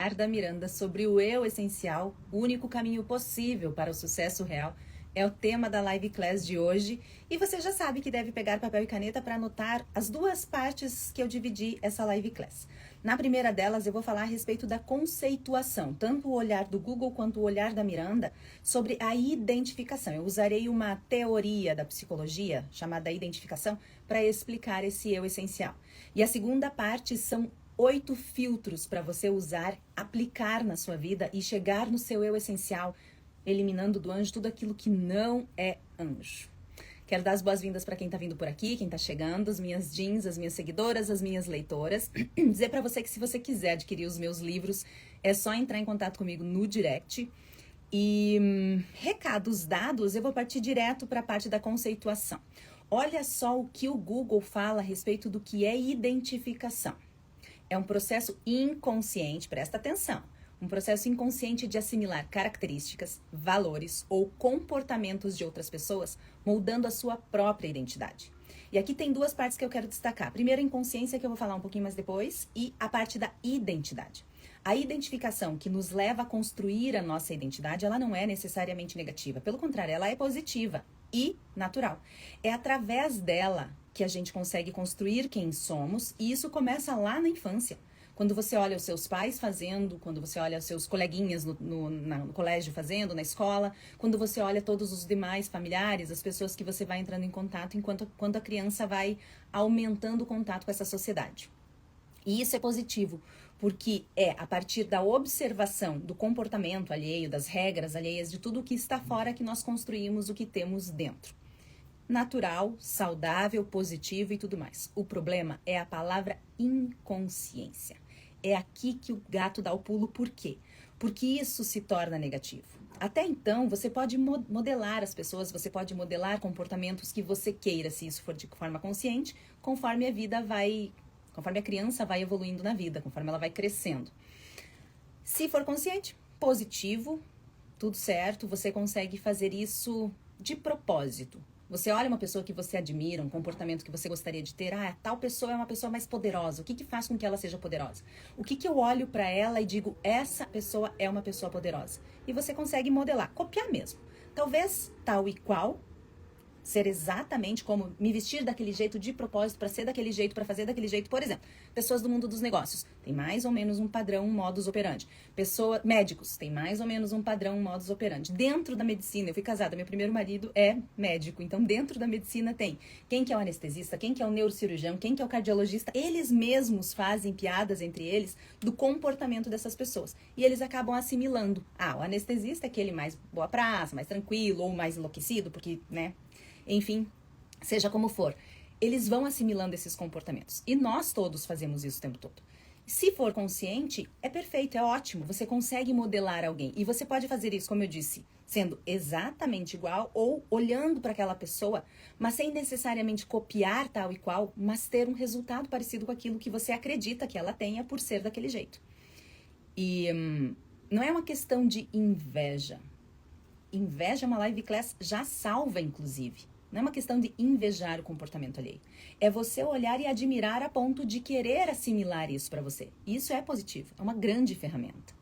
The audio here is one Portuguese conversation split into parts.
Da Miranda sobre o eu essencial, o único caminho possível para o sucesso real, é o tema da live class de hoje. E você já sabe que deve pegar papel e caneta para anotar as duas partes que eu dividi essa live class. Na primeira delas, eu vou falar a respeito da conceituação, tanto o olhar do Google quanto o olhar da Miranda, sobre a identificação. Eu usarei uma teoria da psicologia, chamada identificação, para explicar esse eu essencial. E a segunda parte são 8 filtros para você usar, aplicar na sua vida e chegar no seu eu essencial, eliminando do anjo tudo aquilo que não é anjo. Quero dar as boas-vindas para quem está vindo por aqui, quem está chegando, as minhas jeans, as minhas seguidoras, as minhas leitoras. Dizer para você que se você quiser adquirir os meus livros, é só entrar em contato comigo no direct. E recados dados, eu vou partir direto para a parte da conceituação. Olha só o que o Google fala a respeito do que é identificação. É um processo inconsciente, presta atenção, um processo inconsciente de assimilar características, valores ou comportamentos de outras pessoas, moldando a sua própria identidade. E aqui tem duas partes que eu quero destacar. Primeiro, a inconsciência, que eu vou falar um pouquinho mais depois, e a parte da identidade. A identificação que nos leva a construir a nossa identidade, ela não é necessariamente negativa. Pelo contrário, ela é positiva e natural. É através dela que a gente consegue construir quem somos, e isso começa lá na infância. Quando você olha os seus pais fazendo, quando você olha os seus coleguinhas no colégio fazendo, na escola, quando você olha todos os demais familiares, as pessoas que você vai entrando em contato, quando a criança vai aumentando o contato com essa sociedade. E isso é positivo, porque é a partir da observação do comportamento alheio, das regras alheias, de tudo o que está fora, que nós construímos o que temos dentro. Natural, saudável, positivo e tudo mais. O problema é a palavra inconsciência. É aqui que o gato dá o pulo. Por quê? Porque isso se torna negativo. Até então, você pode modelar as pessoas, você pode modelar comportamentos que você queira, se isso for de forma consciente, conforme a criança vai evoluindo na vida, conforme ela vai crescendo. Se for consciente, positivo, tudo certo, você consegue fazer isso de propósito. Você olha uma pessoa que você admira, um comportamento que você gostaria de ter, tal pessoa é uma pessoa mais poderosa. O que faz com que ela seja poderosa? O que eu olho para ela e digo, essa pessoa é uma pessoa poderosa? E você consegue modelar, copiar mesmo. Talvez tal e qual, ser exatamente como me vestir daquele jeito de propósito, para ser daquele jeito, para fazer daquele jeito. Por exemplo, pessoas do mundo dos negócios têm mais ou menos um padrão, um modus operandi. Médicos têm mais ou menos um padrão, um modus operandi. Dentro da medicina, eu fui casada, meu primeiro marido é médico, então dentro da medicina tem quem que é o anestesista, quem que é o neurocirurgião, quem que é o cardiologista. Eles mesmos fazem piadas entre eles do comportamento dessas pessoas. E eles acabam assimilando. O anestesista é aquele mais boa praça, mais tranquilo ou mais enlouquecido, porque, né? Enfim, seja como for, eles vão assimilando esses comportamentos. E nós todos fazemos isso o tempo todo. Se for consciente, é perfeito, é ótimo. Você consegue modelar alguém. E você pode fazer isso, como eu disse, sendo exatamente igual ou olhando para aquela pessoa, mas sem necessariamente copiar tal e qual, mas ter um resultado parecido com aquilo que você acredita que ela tenha por ser daquele jeito. E não é uma questão de inveja. Inveja é uma live class já salva, inclusive. Não é uma questão de invejar o comportamento alheio. É você olhar e admirar a ponto de querer assimilar isso para você. Isso é positivo, é uma grande ferramenta.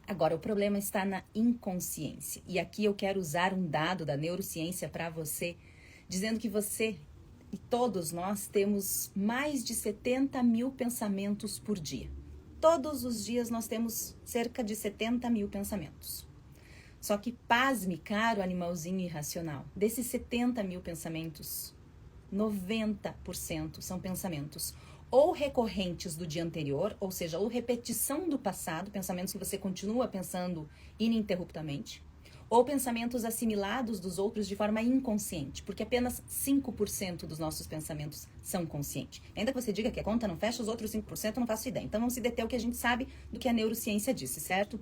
Agora, o problema está na inconsciência. E aqui eu quero usar um dado da neurociência para você, dizendo que você e todos nós temos mais de 70 mil pensamentos por dia. Todos os dias nós temos cerca de 70 mil pensamentos. Só que, pasme, caro animalzinho irracional, desses 70 mil pensamentos, 90% são pensamentos ou recorrentes do dia anterior, ou seja, ou repetição do passado, pensamentos que você continua pensando ininterruptamente, ou pensamentos assimilados dos outros de forma inconsciente, porque apenas 5% dos nossos pensamentos são conscientes. Ainda que você diga que a conta não fecha, os outros 5% eu não faço ideia. Então vamos se deter ao que a gente sabe do que a neurociência disse, certo?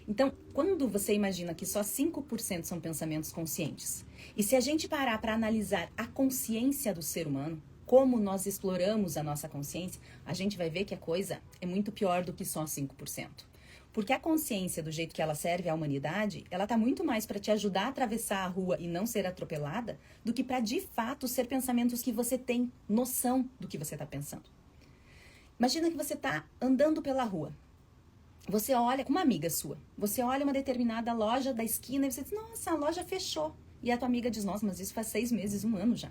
Então, quando você imagina que só 5% são pensamentos conscientes, e se a gente parar para analisar a consciência do ser humano, como nós exploramos a nossa consciência, a gente vai ver que a coisa é muito pior do que só 5%. Porque a consciência, do jeito que ela serve à humanidade, ela tá muito mais para te ajudar a atravessar a rua e não ser atropelada, do que para, de fato, ser pensamentos que você tem noção do que você está pensando. Imagina que você está andando pela rua. Você olha, com uma amiga sua, você olha uma determinada loja da esquina e você diz, nossa, a loja fechou. E a tua amiga diz, nossa, mas isso faz 6 meses, 1 ano já.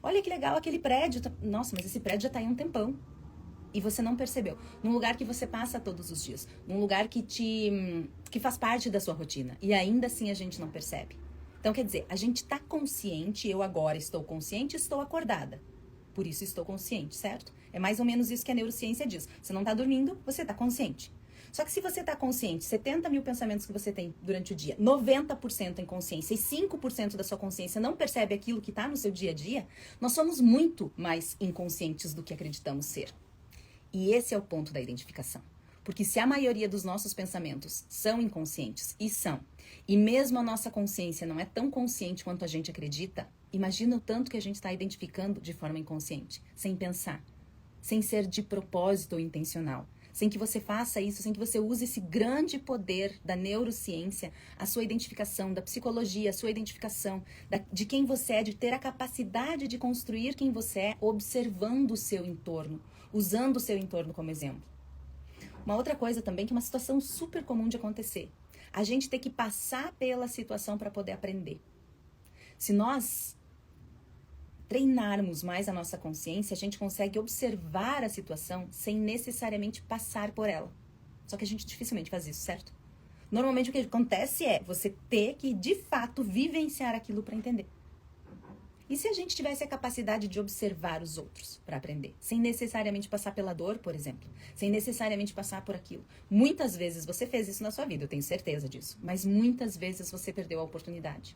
Olha que legal aquele prédio. Nossa, mas esse prédio já tá aí há um tempão. E você não percebeu. Num lugar que você passa todos os dias. Num lugar que faz parte da sua rotina. E ainda assim a gente não percebe. Então, quer dizer, a gente tá consciente, eu agora estou consciente, estou acordada. Por isso estou consciente, certo? É mais ou menos isso que a neurociência diz. Você não tá dormindo, você tá consciente. Só que se você tá consciente, 70 mil pensamentos que você tem durante o dia, 90% em consciência e 5% da sua consciência não percebe aquilo que tá no seu dia a dia, nós somos muito mais inconscientes do que acreditamos ser. E esse é o ponto da identificação. Porque se a maioria dos nossos pensamentos são inconscientes, e mesmo a nossa consciência não é tão consciente quanto a gente acredita, imagina o tanto que a gente está identificando de forma inconsciente, sem pensar, sem ser de propósito ou intencional, sem que você faça isso, sem que você use esse grande poder da neurociência, a sua identificação, da psicologia, a sua identificação de quem você é, de ter a capacidade de construir quem você é, observando o seu entorno, usando o seu entorno como exemplo. Uma outra coisa também, que é uma situação super comum de acontecer, a gente ter que passar pela situação para poder aprender. Se nós treinarmos mais a nossa consciência, a gente consegue observar a situação sem necessariamente passar por ela. Só que a gente dificilmente faz isso, certo? Normalmente o que acontece é você ter que, de fato, vivenciar aquilo para entender. E se a gente tivesse a capacidade de observar os outros para aprender, sem necessariamente passar pela dor, por exemplo, sem necessariamente passar por aquilo? Muitas vezes você fez isso na sua vida, eu tenho certeza disso, mas muitas vezes você perdeu a oportunidade.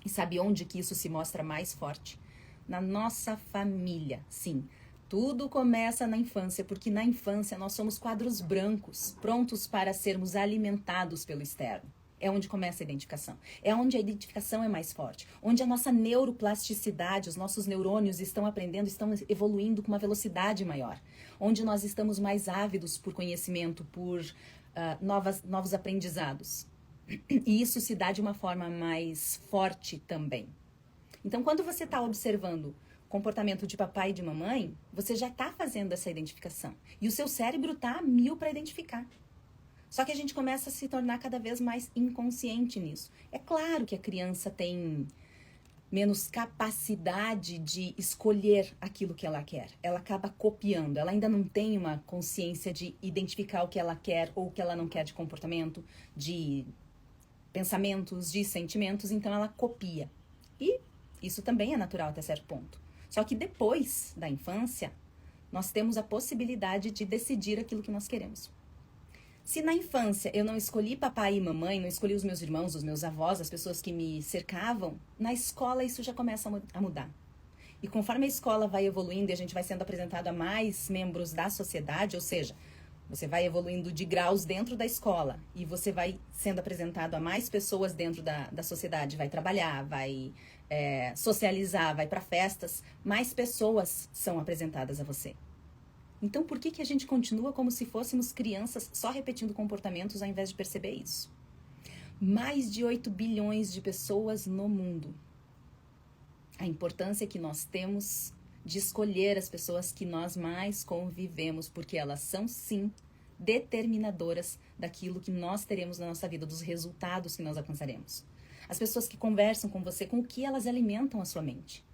E sabe onde que isso se mostra mais forte? Na nossa família, sim. Tudo começa na infância, porque na infância nós somos quadros brancos, prontos para sermos alimentados pelo externo. É onde começa a identificação. É onde a identificação é mais forte. Onde a nossa neuroplasticidade, os nossos neurônios estão aprendendo, estão evoluindo com uma velocidade maior. Onde nós estamos mais ávidos por conhecimento, por novos aprendizados. E isso se dá de uma forma mais forte também. Então, quando você está observando o comportamento de papai e de mamãe, você já está fazendo essa identificação. E o seu cérebro está a 1000 para identificar. Só que a gente começa a se tornar cada vez mais inconsciente nisso. É claro que a criança tem menos capacidade de escolher aquilo que ela quer. Ela acaba copiando. Ela ainda não tem uma consciência de identificar o que ela quer ou o que ela não quer de comportamento, de pensamentos, de sentimentos. Então ela copia. E isso também é natural até certo ponto. Só que depois da infância, nós temos a possibilidade de decidir aquilo que nós queremos. Se na infância eu não escolhi papai e mamãe, não escolhi os meus irmãos, os meus avós, as pessoas que me cercavam, na escola isso já começa a mudar. E conforme a escola vai evoluindo e a gente vai sendo apresentado a mais membros da sociedade, ou seja, você vai evoluindo de graus dentro da escola e você vai sendo apresentado a mais pessoas dentro da sociedade, vai trabalhar, vai socializar, vai para festas, mais pessoas são apresentadas a você. Então, por que a gente continua como se fôssemos crianças só repetindo comportamentos ao invés de perceber isso? Mais de 8 bilhões de pessoas no mundo. A importância que nós temos de escolher as pessoas que nós mais convivemos, porque elas são, sim, determinadoras daquilo que nós teremos na nossa vida, dos resultados que nós alcançaremos. As pessoas que conversam com você, com o que elas alimentam a sua mente.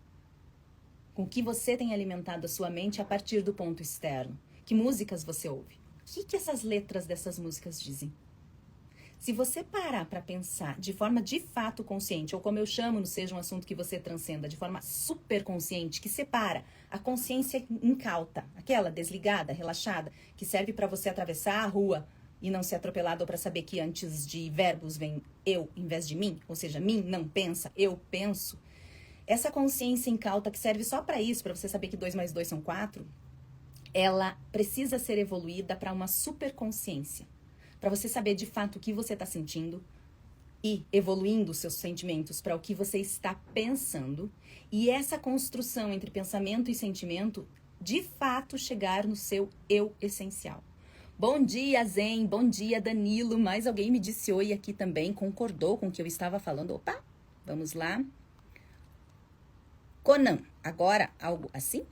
Com o que você tem alimentado a sua mente a partir do ponto externo. Que músicas você ouve? O que essas letras dessas músicas dizem? Se você parar para pensar de forma de fato consciente, ou como eu chamo, não seja um assunto que você transcenda, de forma super consciente, que separa a consciência incauta, aquela desligada, relaxada, que serve para você atravessar a rua e não ser atropelado, ou para saber que antes de verbos vem eu em vez de mim, ou seja, mim não pensa, eu penso. Essa consciência incauta que serve só para isso, para você saber que 2 mais 2 são 4, ela precisa ser evoluída para uma superconsciência. Para você saber de fato o que você está sentindo e evoluindo os seus sentimentos para o que você está pensando. E essa construção entre pensamento e sentimento, de fato, chegar no seu eu essencial. Bom dia, Zen. Bom dia, Danilo. Mais alguém me disse oi aqui também, concordou com o que eu estava falando. Opa, vamos lá. Conan, agora algo assim?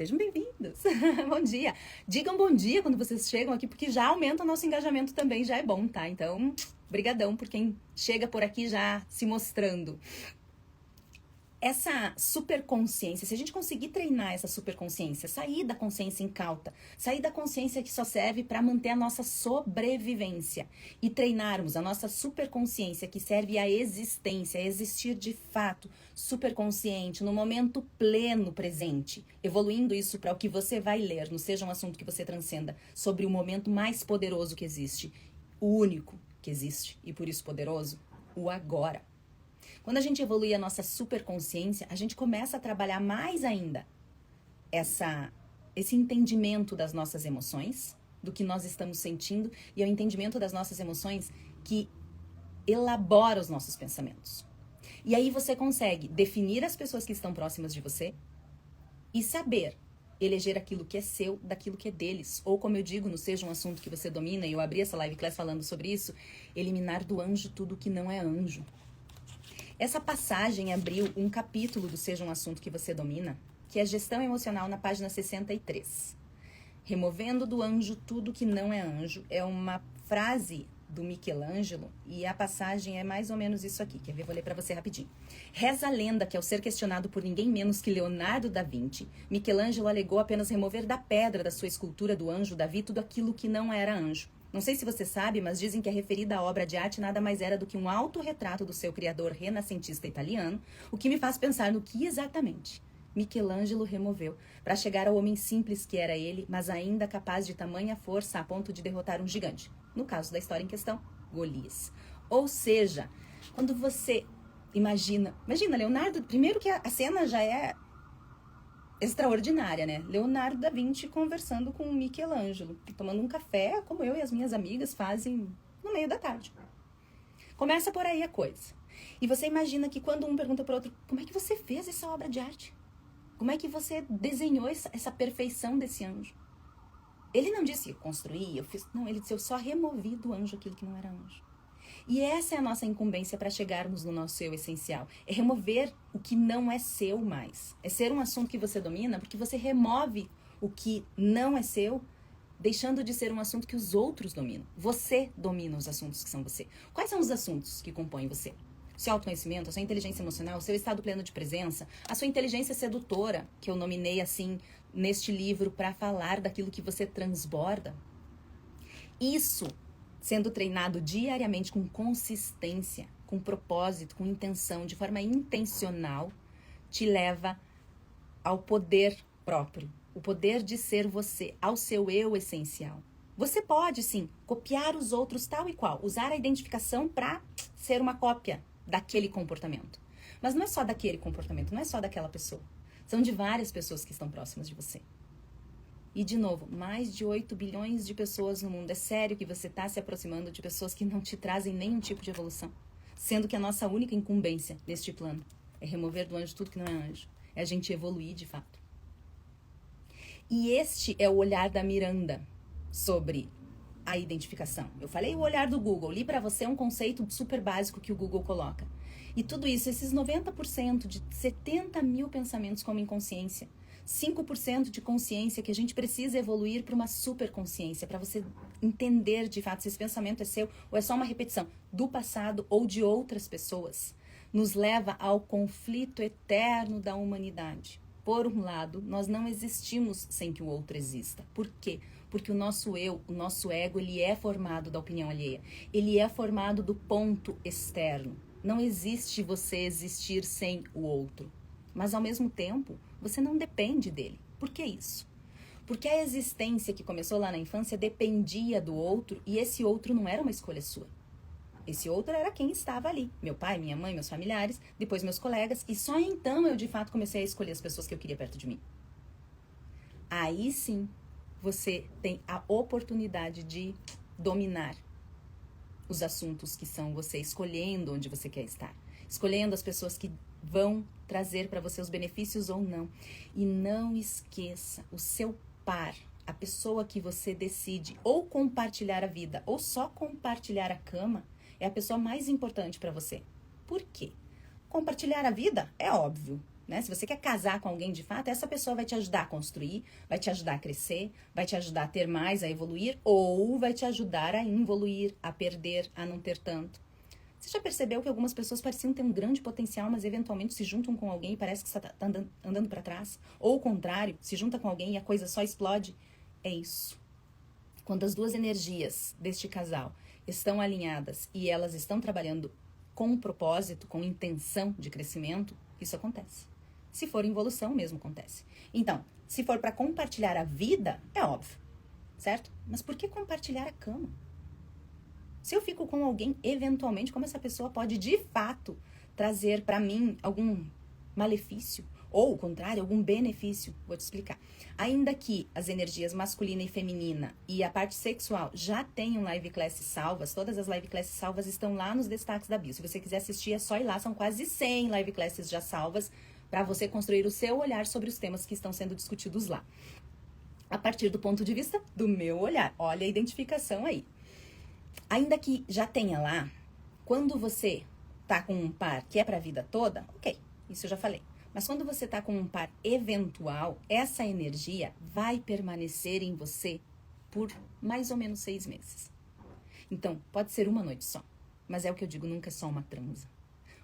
Sejam bem-vindos. Bom dia. Digam bom dia quando vocês chegam aqui, porque já aumenta o nosso engajamento também, já é bom, tá? Então, brigadão por quem chega por aqui já se mostrando. Essa superconsciência, se a gente conseguir treinar essa superconsciência, sair da consciência incauta, sair da consciência que só serve para manter a nossa sobrevivência e treinarmos a nossa superconsciência que serve à existência, a existir de fato, superconsciente, no momento pleno presente, evoluindo isso para o que você vai ler, não seja um assunto que você transcenda, sobre o momento mais poderoso que existe, o único que existe e por isso poderoso, o agora. Quando a gente evolui a nossa superconsciência, a gente começa a trabalhar mais ainda esse entendimento das nossas emoções, do que nós estamos sentindo, e é o entendimento das nossas emoções que elabora os nossos pensamentos. E aí você consegue definir as pessoas que estão próximas de você e saber eleger aquilo que é seu daquilo que é deles. Ou como eu digo, não seja um assunto que você domina, e eu abri essa live class falando sobre isso, eliminar do anjo tudo que não é anjo. Essa passagem abriu um capítulo do Seja um Assunto que Você Domina, que é Gestão Emocional, na página 63. Removendo do anjo tudo que não é anjo, é uma frase do Michelangelo, e a passagem é mais ou menos isso aqui. Quer ver? Vou ler para você rapidinho. Reza a lenda que, ao ser questionado por ninguém menos que Leonardo da Vinci, Michelangelo alegou apenas remover da pedra da sua escultura do anjo Davi tudo aquilo que não era anjo. Não sei se você sabe, mas dizem que a referida obra de arte nada mais era do que um autorretrato do seu criador renascentista italiano, o que me faz pensar no que exatamente Michelangelo removeu para chegar ao homem simples que era ele, mas ainda capaz de tamanha força a ponto de derrotar um gigante. No caso da história em questão, Golias. Ou seja, quando você imagina Leonardo, primeiro que a cena já é extraordinária, né? Leonardo da Vinci conversando com Michelangelo, tomando um café, como eu e as minhas amigas fazem no meio da tarde. Começa por aí a coisa. E você imagina que quando um pergunta para o outro, como é que você fez essa obra de arte? Como é que você desenhou essa perfeição desse anjo? Ele não disse, eu construí, eu fiz... Não, ele disse, eu só removi do anjo aquilo que não era anjo. E essa é a nossa incumbência para chegarmos no nosso eu essencial. É remover o que não é seu mais. É ser um assunto que você domina, porque você remove o que não é seu, deixando de ser um assunto que os outros dominam. Você domina os assuntos que são você. Quais são os assuntos que compõem você? O seu autoconhecimento, a sua inteligência emocional, o seu estado pleno de presença, a sua inteligência sedutora, que eu nominei assim neste livro para falar daquilo que você transborda. Isso sendo treinado diariamente com consistência, com propósito, com intenção, de forma intencional, te leva ao poder próprio, o poder de ser você, ao seu eu essencial. Você pode, sim, copiar os outros tal e qual, usar a identificação para ser uma cópia daquele comportamento. Mas não é só daquele comportamento, não é só daquela pessoa. São de várias pessoas que estão próximas de você. E, de novo, mais de 8 bilhões de pessoas no mundo. É sério que você está se aproximando de pessoas que não te trazem nenhum tipo de evolução? Sendo que a nossa única incumbência neste plano é remover do anjo tudo que não é anjo. É a gente evoluir de fato. E este é o olhar da Miranda sobre a identificação. Eu falei o olhar do Google. Li para você um conceito super básico que o Google coloca. E tudo isso, esses 90% de 70 mil pensamentos como inconsciência, 5% de consciência que a gente precisa evoluir para uma superconsciência, para você entender de fato se esse pensamento é seu ou é só uma repetição do passado ou de outras pessoas, nos leva ao conflito eterno da humanidade. Por um lado, nós não existimos sem que o outro exista. Por quê? Porque o nosso eu, o nosso ego, ele é formado da opinião alheia. Ele é formado do ponto externo. Não existe você existir sem o outro. Mas, ao mesmo tempo, você não depende dele. Por que isso? Porque a existência que começou lá na infância dependia do outro e esse outro não era uma escolha sua. Esse outro era quem estava ali. Meu pai, minha mãe, meus familiares, depois meus colegas. E só então eu, de fato, comecei a escolher as pessoas que eu queria perto de mim. Aí sim, você tem a oportunidade de dominar os assuntos que são você, escolhendo onde você quer estar. Escolhendo as pessoas que vão trazer para você os benefícios ou não. E não esqueça, o seu par, a pessoa que você decide ou compartilhar a vida ou só compartilhar a cama, é a pessoa mais importante para você. Por quê? Compartilhar a vida é óbvio. né? Se você quer casar com alguém de fato, essa pessoa vai te ajudar a construir, vai te ajudar a crescer, vai te ajudar a ter mais, a evoluir, ou vai te ajudar a involuir, a perder, a não ter tanto. Você já percebeu que algumas pessoas pareciam ter um grande potencial, mas eventualmente se juntam com alguém e parece que você está andando para trás? Ou o contrário, se junta com alguém e a coisa só explode? É isso. Quando as duas energias deste casal estão alinhadas e elas estão trabalhando com um propósito, com intenção de crescimento, isso acontece. Se for involução, mesmo acontece. Então, se for para compartilhar a vida, é óbvio, certo? Mas por que compartilhar a cama? Se eu fico com alguém, eventualmente, como essa pessoa pode, de fato, trazer para mim algum malefício? Ou, ao contrário, algum benefício? Vou te explicar. Ainda que as energias masculina e feminina e a parte sexual já tenham live classes salvas, todas as live classes salvas estão lá nos destaques da bio. Se você quiser assistir, é só ir lá. São quase 100 live classes já salvas para você construir o seu olhar sobre os temas que estão sendo discutidos lá. A partir do ponto de vista do meu olhar. Olha a identificação aí. Ainda que já tenha lá, quando você tá com um par que é pra vida toda, ok, isso eu já falei. Mas quando você tá com um par eventual, essa energia vai permanecer em você por mais ou menos 6 meses. Então, pode ser uma noite só, mas é o que eu digo, nunca é só uma transa.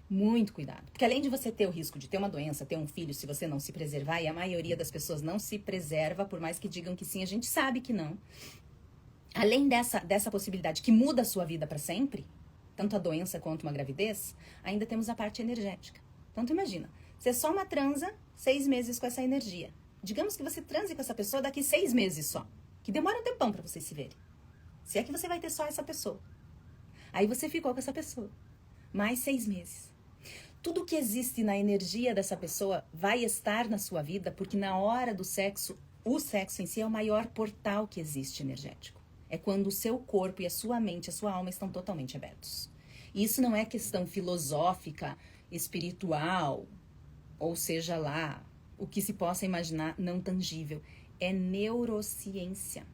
Muito cuidado, porque além de você ter o risco de ter uma doença, ter um filho, se você não se preservar, e a maioria das pessoas não se preserva, por mais que digam que sim, a gente sabe que não. Além dessa possibilidade que muda a sua vida para sempre, tanto a doença quanto uma gravidez, ainda temos a parte energética. Então, tu imagina, você é só uma transa 6 meses com essa energia. Digamos que você transe com essa pessoa daqui 6 meses só, que demora um tempão para vocês se verem. Se é que você vai ter só essa pessoa. Aí você ficou com essa pessoa, mais 6 meses. Tudo que existe na energia dessa pessoa vai estar na sua vida, porque na hora do sexo, o sexo em si é o maior portal que existe energético. É quando o seu corpo e a sua mente, a sua alma estão totalmente abertos. E isso não é questão filosófica, espiritual, ou seja lá, o que se possa imaginar não tangível. É neurociência.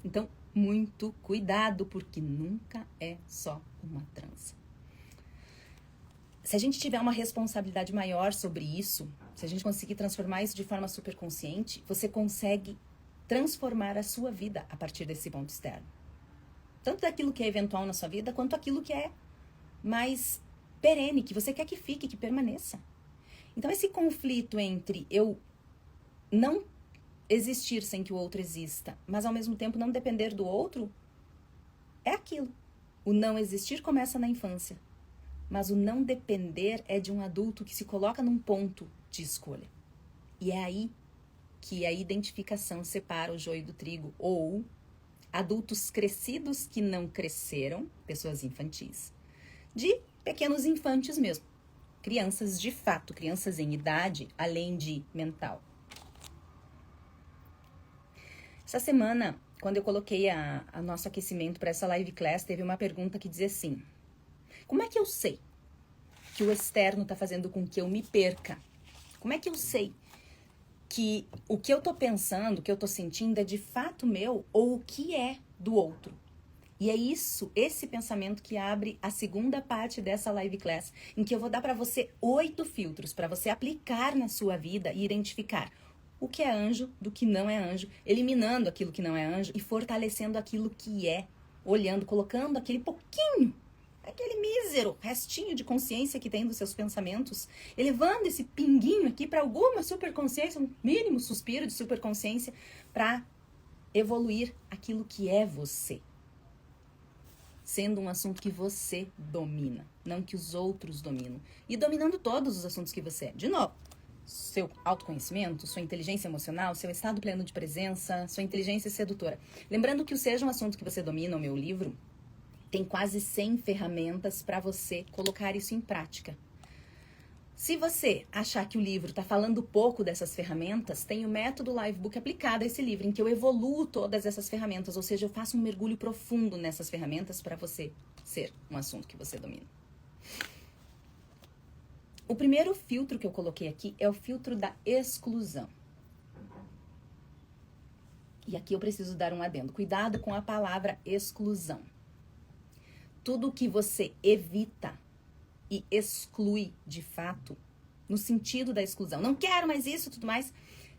Então, muito cuidado, porque nunca é só uma transa. Se a gente tiver uma responsabilidade maior sobre isso, se a gente conseguir transformar isso de forma super consciente, você consegue transformar a sua vida a partir desse ponto externo. Tanto daquilo que é eventual na sua vida, quanto aquilo que é mais perene, que você quer que fique, que permaneça. Então, esse conflito entre eu não existir sem que o outro exista, mas ao mesmo tempo não depender do outro, é aquilo. O não existir começa na infância, mas o não depender é de um adulto que se coloca num ponto de escolha. E é aí que a identificação separa o joio do trigo, ou adultos crescidos que não cresceram, pessoas infantis, de pequenos infantes mesmo, crianças de fato, crianças em idade, além de mental. Essa semana, quando eu coloquei a nosso aquecimento para essa live class, teve uma pergunta que dizia assim: como é que eu sei que o externo está fazendo com que eu me perca? Como é que eu sei que o que eu tô pensando, o que eu tô sentindo é de fato meu ou o que é do outro? E é isso, esse pensamento que abre a segunda parte dessa live class, em que eu vou dar para você 8 filtros para você aplicar na sua vida e identificar o que é anjo do que não é anjo, eliminando aquilo que não é anjo e fortalecendo aquilo que é, olhando, colocando aquele pouquinho, aquele mísero restinho de consciência que tem dos seus pensamentos, elevando esse pinguinho aqui para alguma superconsciência, um mínimo suspiro de superconsciência, para evoluir aquilo que é você. Sendo um assunto que você domina, não que os outros dominam. E dominando todos os assuntos que você é. De novo, seu autoconhecimento, sua inteligência emocional, seu estado pleno de presença, sua inteligência sedutora. Lembrando que o Seja um Assunto que Você Domina, o meu livro, tem quase 100 ferramentas para você colocar isso em prática. Se você achar que o livro está falando pouco dessas ferramentas, tem o método Livebook aplicado a esse livro, em que eu evoluo todas essas ferramentas, ou seja, eu faço um mergulho profundo nessas ferramentas para você ser um assunto que você domina. O primeiro filtro que eu coloquei aqui é o filtro da exclusão. E aqui eu preciso dar um adendo. Cuidado com a palavra exclusão. Tudo que você evita e exclui de fato no sentido da exclusão. Não quero mais isso, tudo mais.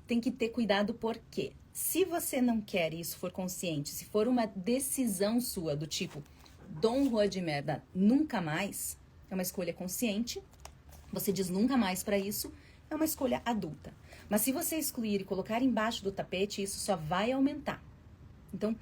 Tem que ter cuidado porque se você não quer e isso for consciente, se for uma decisão sua do tipo, Dom Rua de merda, nunca mais, é uma escolha consciente, você diz nunca mais pra isso, é uma escolha adulta. Mas se você excluir e colocar embaixo do tapete, isso só vai aumentar. Então,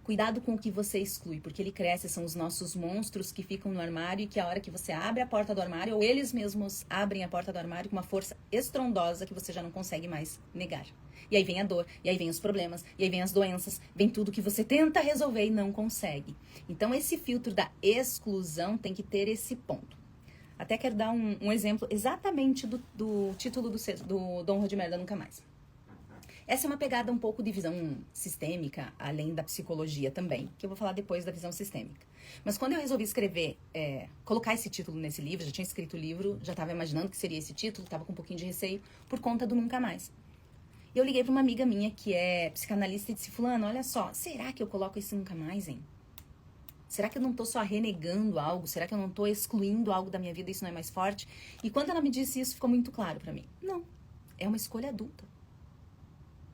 cuidado com o que você exclui, porque ele cresce, são os nossos monstros que ficam no armário e que a hora que você abre a porta do armário, ou eles mesmos abrem a porta do armário com uma força estrondosa que você já não consegue mais negar. E aí vem a dor, e aí vem os problemas, e aí vem as doenças, vem tudo que você tenta resolver e não consegue. Então esse filtro da exclusão tem que ter esse ponto. Até quero dar um exemplo exatamente do título do Dom Rua de Merda Nunca Mais. Essa é uma pegada um pouco de visão sistêmica, além da psicologia também, que eu vou falar depois da visão sistêmica. Mas quando eu resolvi escrever, colocar esse título nesse livro, já tinha escrito o livro, já estava imaginando que seria esse título, estava com um pouquinho de receio por conta do Nunca Mais. E eu liguei para uma amiga minha que é psicanalista e disse, fulano, olha só, será que eu coloco esse Nunca Mais, hein? Será que eu não estou só renegando algo? Será que eu não estou excluindo algo da minha vida e isso não é mais forte? E quando ela me disse isso, ficou muito claro para mim. Não, é uma escolha adulta.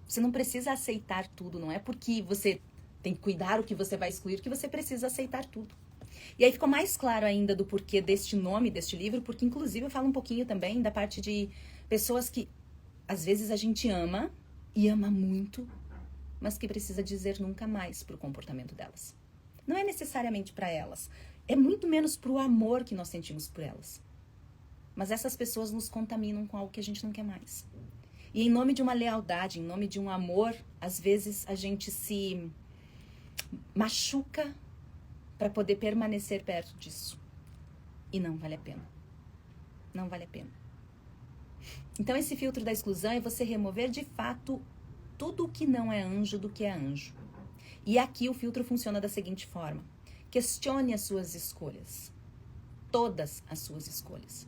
Você não precisa aceitar tudo, não é porque você tem que cuidar o que você vai excluir que você precisa aceitar tudo. E aí ficou mais claro ainda do porquê deste nome, deste livro, porque inclusive eu falo um pouquinho também da parte de pessoas que às vezes a gente ama e ama muito, mas que precisa dizer nunca mais pro comportamento delas. Não é necessariamente para elas, é muito menos pro amor que nós sentimos por elas. Mas essas pessoas nos contaminam com algo que a gente não quer mais. E em nome de uma lealdade, em nome de um amor, às vezes a gente se machuca para poder permanecer perto disso. E não vale a pena. Não vale a pena. Então esse filtro da exclusão é você remover de fato tudo o que não é anjo do que é anjo. E aqui o filtro funciona da seguinte forma. Questione as suas escolhas. Todas as suas escolhas.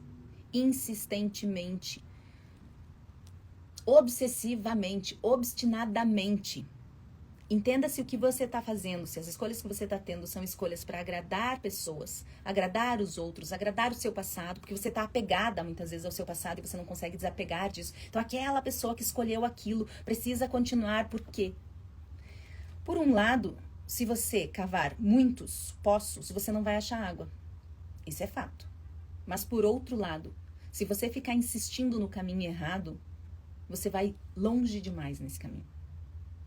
Insistentemente. Obsessivamente, obstinadamente. Entenda se o que você está fazendo, se as escolhas que você está tendo são escolhas para agradar pessoas, agradar os outros, agradar o seu passado, porque você está apegada muitas vezes ao seu passado e você não consegue desapegar disso. Então aquela pessoa que escolheu aquilo precisa continuar, por quê? Por um lado, se você cavar muitos poços, você não vai achar água. Isso é fato. Mas por outro lado, se você ficar insistindo no caminho errado, você vai longe demais nesse caminho.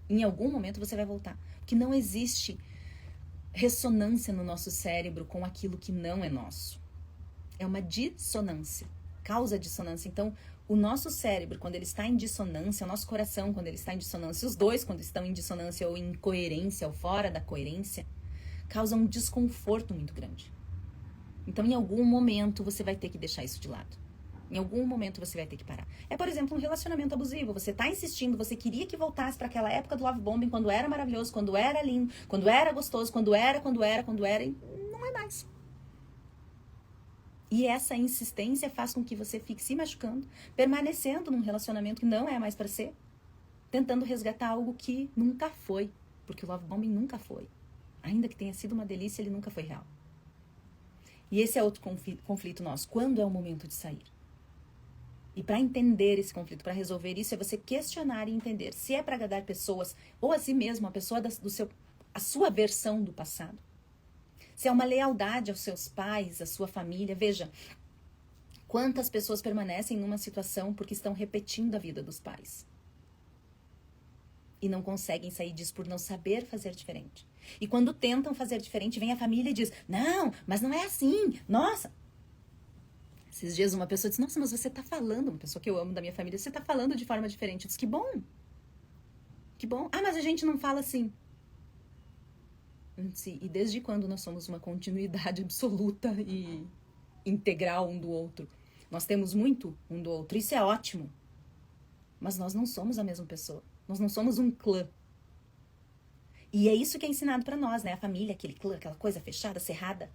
Em algum momento você vai voltar. Porque não existe ressonância no nosso cérebro com aquilo que não é nosso. É uma dissonância. Causa dissonância. Então, o nosso cérebro, quando ele está em dissonância, o nosso coração, quando ele está em dissonância, os dois, quando estão em dissonância ou em incoerência ou fora da coerência, causam um desconforto muito grande. Então, em algum momento, você vai ter que deixar isso de lado. Em algum momento você vai ter que parar. É, por exemplo, um relacionamento abusivo. Você tá insistindo, você queria que voltasse para aquela época do love bombing, quando era maravilhoso, quando era lindo, quando era gostoso, quando era, e não é mais. E essa insistência faz com que você fique se machucando, permanecendo num relacionamento que não é mais para ser, tentando resgatar algo que nunca foi, porque o love bombing nunca foi. Ainda que tenha sido uma delícia, ele nunca foi real. E esse é outro conflito nosso. Quando é o momento de sair? E para entender esse conflito, para resolver isso, é você questionar e entender se é para agradar pessoas ou a si mesmo, a pessoa a sua versão do passado. Se é uma lealdade aos seus pais, à sua família. Veja, quantas pessoas permanecem numa situação porque estão repetindo a vida dos pais. E não conseguem sair disso por não saber fazer diferente. E quando tentam fazer diferente, vem a família e diz, não, mas não é assim, nossa. Esses dias uma pessoa disse, nossa, mas você tá falando, uma pessoa que eu amo da minha família, você tá falando de forma diferente. Eu disse, que bom. Que bom. Ah, mas a gente não fala assim. Eu disse, e desde quando nós somos uma continuidade absoluta e integral um do outro? Nós temos muito um do outro, isso é ótimo. Mas nós não somos a mesma pessoa. Nós não somos um clã. E é isso que é ensinado pra nós, né? A família, aquele clã, aquela coisa fechada, cerrada.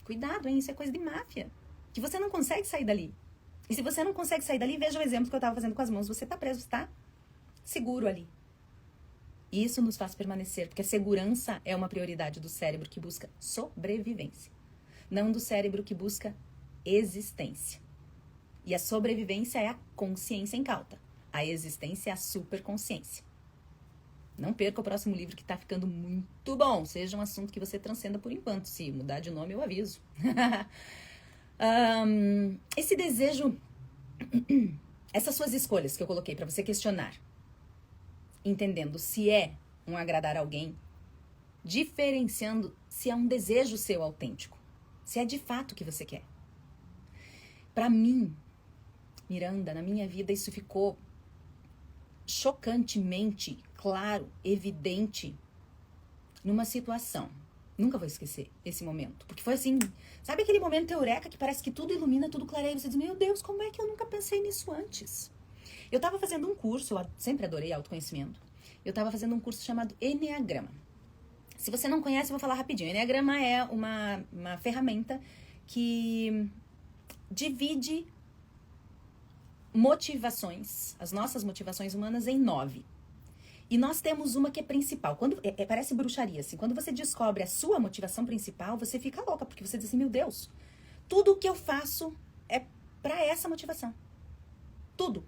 Cuidado, hein? Isso é coisa de máfia. Que você não consegue sair dali. E se você não consegue sair dali, veja o exemplo que eu estava fazendo com as mãos. Você está preso, está seguro ali. E isso nos faz permanecer, porque a segurança é uma prioridade do cérebro que busca sobrevivência. Não do cérebro que busca existência. E a sobrevivência é a consciência incauta. A existência é a superconsciência. Não perca o próximo livro que tá ficando muito bom. Seja um assunto que você transcenda por enquanto. Se mudar de nome, eu aviso. Esse desejo, essas suas escolhas que eu coloquei para você questionar, entendendo se é um agradar alguém, diferenciando se é um desejo seu autêntico, se é de fato o que você quer. Para mim, Miranda, na minha vida isso ficou chocantemente claro, evidente, numa situação. Nunca vou esquecer esse momento. Porque foi assim, sabe aquele momento eureka que parece que tudo ilumina, tudo clareia. E você diz, meu Deus, como é que eu nunca pensei nisso antes? Eu estava fazendo um curso, eu sempre adorei autoconhecimento. Eu estava fazendo um curso chamado Eneagrama. Se você não conhece, eu vou falar rapidinho. Eneagrama é uma ferramenta que divide motivações, as nossas motivações humanas, em 9. E nós temos uma que é principal. Parece bruxaria, assim. Quando você descobre a sua motivação principal, você fica louca, porque você diz assim, meu Deus, tudo o que eu faço é para essa motivação. Tudo.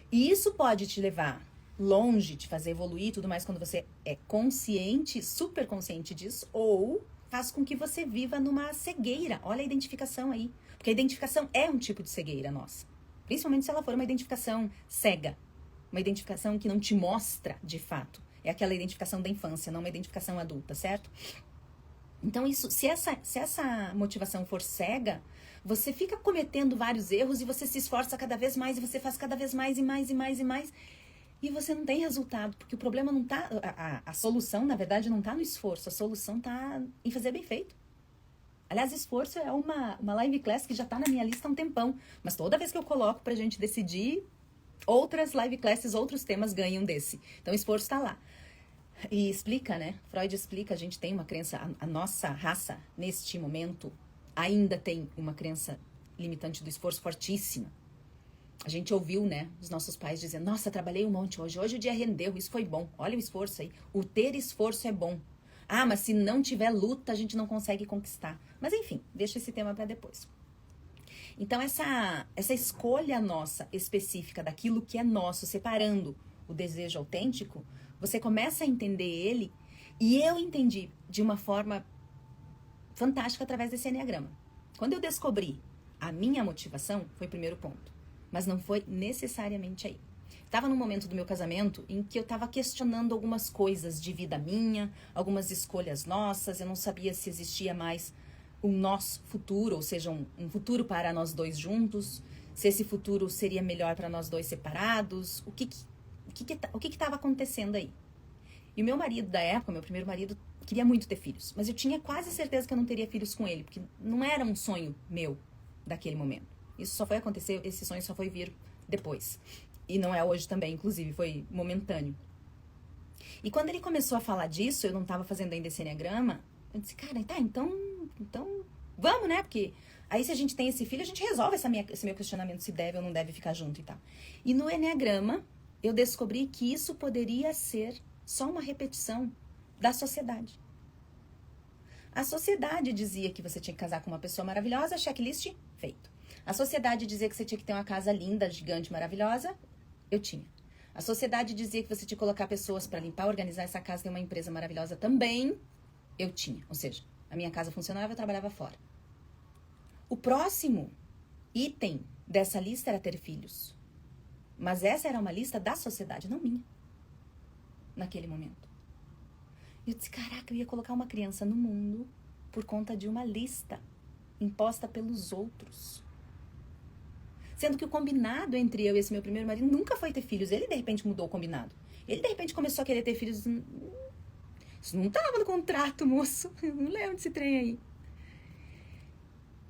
E isso pode te levar longe, te fazer evoluir e tudo mais, quando você é consciente, super consciente disso, ou faz com que você viva numa cegueira. Olha a identificação aí. Porque a identificação é um tipo de cegueira nossa. Principalmente se ela for uma identificação cega. Uma identificação que não te mostra, de fato. É aquela identificação da infância, não uma identificação adulta, certo? Então, se essa motivação for cega, você fica cometendo vários erros e você se esforça cada vez mais e você faz cada vez mais e mais e mais e mais. E você não tem resultado, porque o problema não tá... A solução, na verdade, não tá no esforço. A solução tá em fazer bem feito. Aliás, esforço é uma live class que já tá na minha lista há um tempão. Mas toda vez que eu coloco pra gente decidir, outras live classes, outros temas ganham desse. Então, o esforço tá lá. E explica, né? Freud explica, a gente tem uma crença, a nossa raça, neste momento, ainda tem uma crença limitante do esforço fortíssima. A gente ouviu, né, os nossos pais dizendo, nossa, trabalhei um monte hoje o dia rendeu, isso foi bom. Olha o esforço aí. O ter esforço é bom. Ah, mas se não tiver luta, a gente não consegue conquistar. Mas enfim, deixa esse tema para depois. Então, essa escolha nossa específica daquilo que é nosso, separando o desejo autêntico, você começa a entender ele, e eu entendi de uma forma fantástica através desse Eneagrama. Quando eu descobri a minha motivação, foi o primeiro ponto. Mas não foi necessariamente aí. Estava num momento do meu casamento em que eu estava questionando algumas coisas de vida minha, algumas escolhas nossas, eu não sabia se existia mais um nosso futuro, ou seja, um futuro para nós dois juntos, se esse futuro seria melhor para nós dois separados, o que estava acontecendo aí. E o meu marido da época, meu primeiro marido, queria muito ter filhos, mas eu tinha quase certeza que eu não teria filhos com ele, porque não era um sonho meu daquele momento. Isso só foi acontecer, esse sonho só foi vir depois. E não é hoje também, inclusive, foi momentâneo. E quando ele começou a falar disso, eu não estava fazendo ainda esse Eneagrama, eu disse, cara, tá, então vamos, né? Porque aí se a gente tem esse filho, a gente resolve esse meu questionamento se deve ou não deve ficar junto e tal. E no Eneagrama, eu descobri que isso poderia ser só uma repetição da sociedade. A sociedade dizia que você tinha que casar com uma pessoa maravilhosa, checklist feito. A sociedade dizia que você tinha que ter uma casa linda, gigante, maravilhosa, eu tinha. A sociedade dizia que você tinha que colocar pessoas para limpar, organizar essa casa, ter uma empresa maravilhosa também, eu tinha. Ou seja, a minha casa funcionava, eu trabalhava fora. O próximo item dessa lista era ter filhos. Mas essa era uma lista da sociedade, não minha. Naquele momento. Eu disse, caraca, eu ia colocar uma criança no mundo por conta de uma lista imposta pelos outros. Sendo que o combinado entre eu e esse meu primeiro marido nunca foi ter filhos. Ele, de repente, mudou o combinado. Ele, de repente, começou a querer ter filhos. Isso não estava no contrato, moço. Eu não lembro desse trem aí.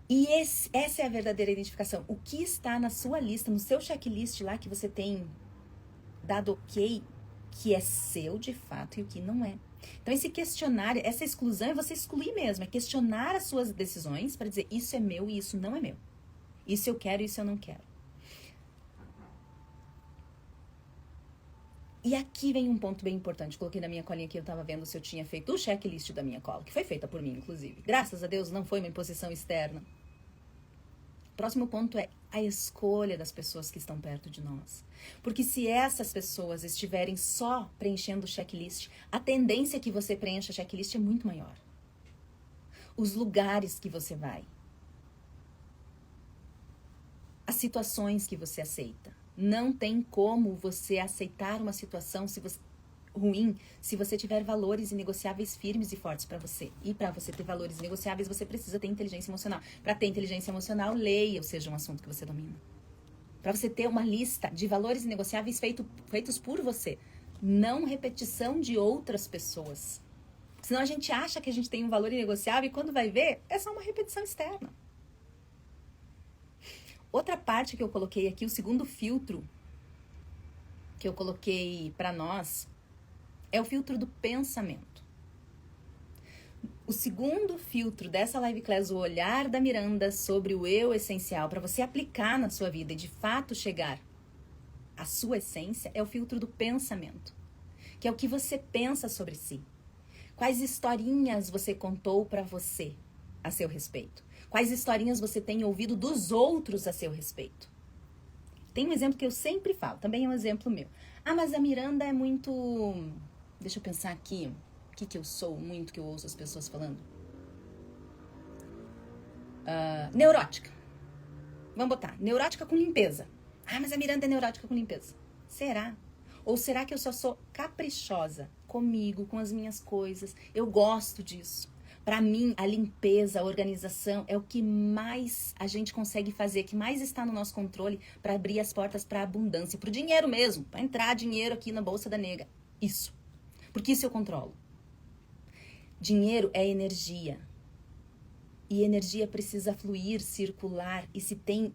E essa é a verdadeira identificação. O que está na sua lista, no seu checklist lá, que você tem dado ok, que é seu de fato e o que não é. Então, esse questionário, essa exclusão é você excluir mesmo. É questionar as suas decisões para dizer isso é meu e isso não é meu. Isso eu quero e isso eu não quero. E aqui vem um ponto bem importante. Coloquei na minha colinha aqui, eu estava vendo se eu tinha feito o checklist da minha cola, que foi feita por mim, inclusive. Graças a Deus não foi uma imposição externa. Próximo ponto é a escolha das pessoas que estão perto de nós. Porque se essas pessoas estiverem só preenchendo o checklist, a tendência que você preencha o checklist é muito maior. Os lugares que você vai. As situações que você aceita. Não tem como você aceitar uma situação ruim se você tiver valores inegociáveis firmes e fortes para você. E para você ter valores inegociáveis, você precisa ter inteligência emocional. Para ter inteligência emocional, leia, ou seja, um assunto que você domina. Para você ter uma lista de valores inegociáveis feitos por você. Não repetição de outras pessoas. Senão a gente acha que a gente tem um valor inegociável e quando vai ver, é só uma repetição externa. Outra parte que eu coloquei aqui, o segundo filtro que eu coloquei para nós, é o filtro do pensamento. O segundo filtro dessa live class, o olhar da Miranda sobre o eu essencial, para você aplicar na sua vida e de fato chegar à sua essência, é o filtro do pensamento, que é o que você pensa sobre si. Quais historinhas você contou para você a seu respeito? Quais historinhas você tem ouvido dos outros a seu respeito? Tem um exemplo que eu sempre falo, também é um exemplo meu. Ah, mas a Miranda é muito... Deixa eu pensar aqui, o que eu sou muito que eu ouço as pessoas falando. Neurótica. Vamos botar, neurótica com limpeza. Ah, mas a Miranda é neurótica com limpeza. Será? Ou será que eu só sou caprichosa comigo, com as minhas coisas? Eu gosto disso. Para mim, a limpeza, a organização é o que mais a gente consegue fazer, que mais está no nosso controle para abrir as portas para a abundância, para o dinheiro mesmo, para entrar dinheiro aqui na bolsa da nega. Isso. Porque isso eu controlo. Dinheiro é energia. E energia precisa fluir, circular. E se tem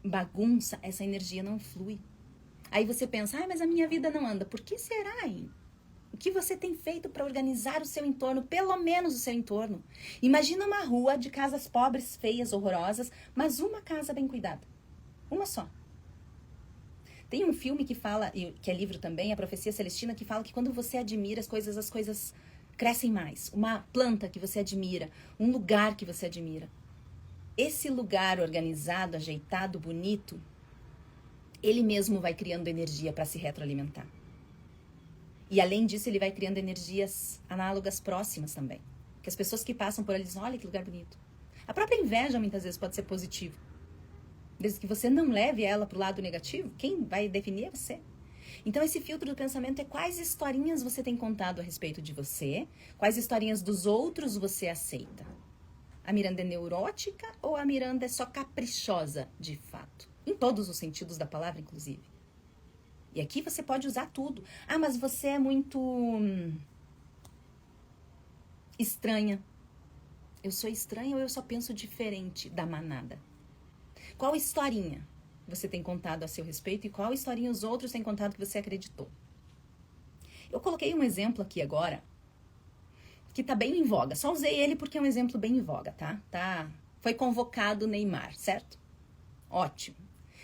bagunça, essa energia não flui. Aí você pensa, mas a minha vida não anda. Por que será, hein? O que você tem feito para organizar o seu entorno, pelo menos o seu entorno? Imagina uma rua de casas pobres, feias, horrorosas, mas uma casa bem cuidada. Uma só. Tem um filme que fala, que é livro também, A Profecia Celestina, que fala que quando você admira as coisas crescem mais. Uma planta que você admira, um lugar que você admira. Esse lugar organizado, ajeitado, bonito, ele mesmo vai criando energia para se retroalimentar. E além disso, ele vai criando energias análogas próximas também. Que as pessoas que passam por ali dizem, olha que lugar bonito. A própria inveja muitas vezes pode ser positiva. Desde que você não leve ela para o lado negativo, quem vai definir é você. Então esse filtro do pensamento é quais historinhas você tem contado a respeito de você, quais historinhas dos outros você aceita. A Miranda é neurótica ou a Miranda é só caprichosa de fato? Em todos os sentidos da palavra, inclusive. E aqui você pode usar tudo. Ah, mas você é muito estranha. Eu sou estranha ou eu só penso diferente da manada? Qual historinha você tem contado a seu respeito e qual historinha os outros têm contado que você acreditou? Eu coloquei um exemplo aqui agora que tá bem em voga. Só usei ele porque é um exemplo bem em voga, tá? Foi convocado o Neymar, certo? Ótimo.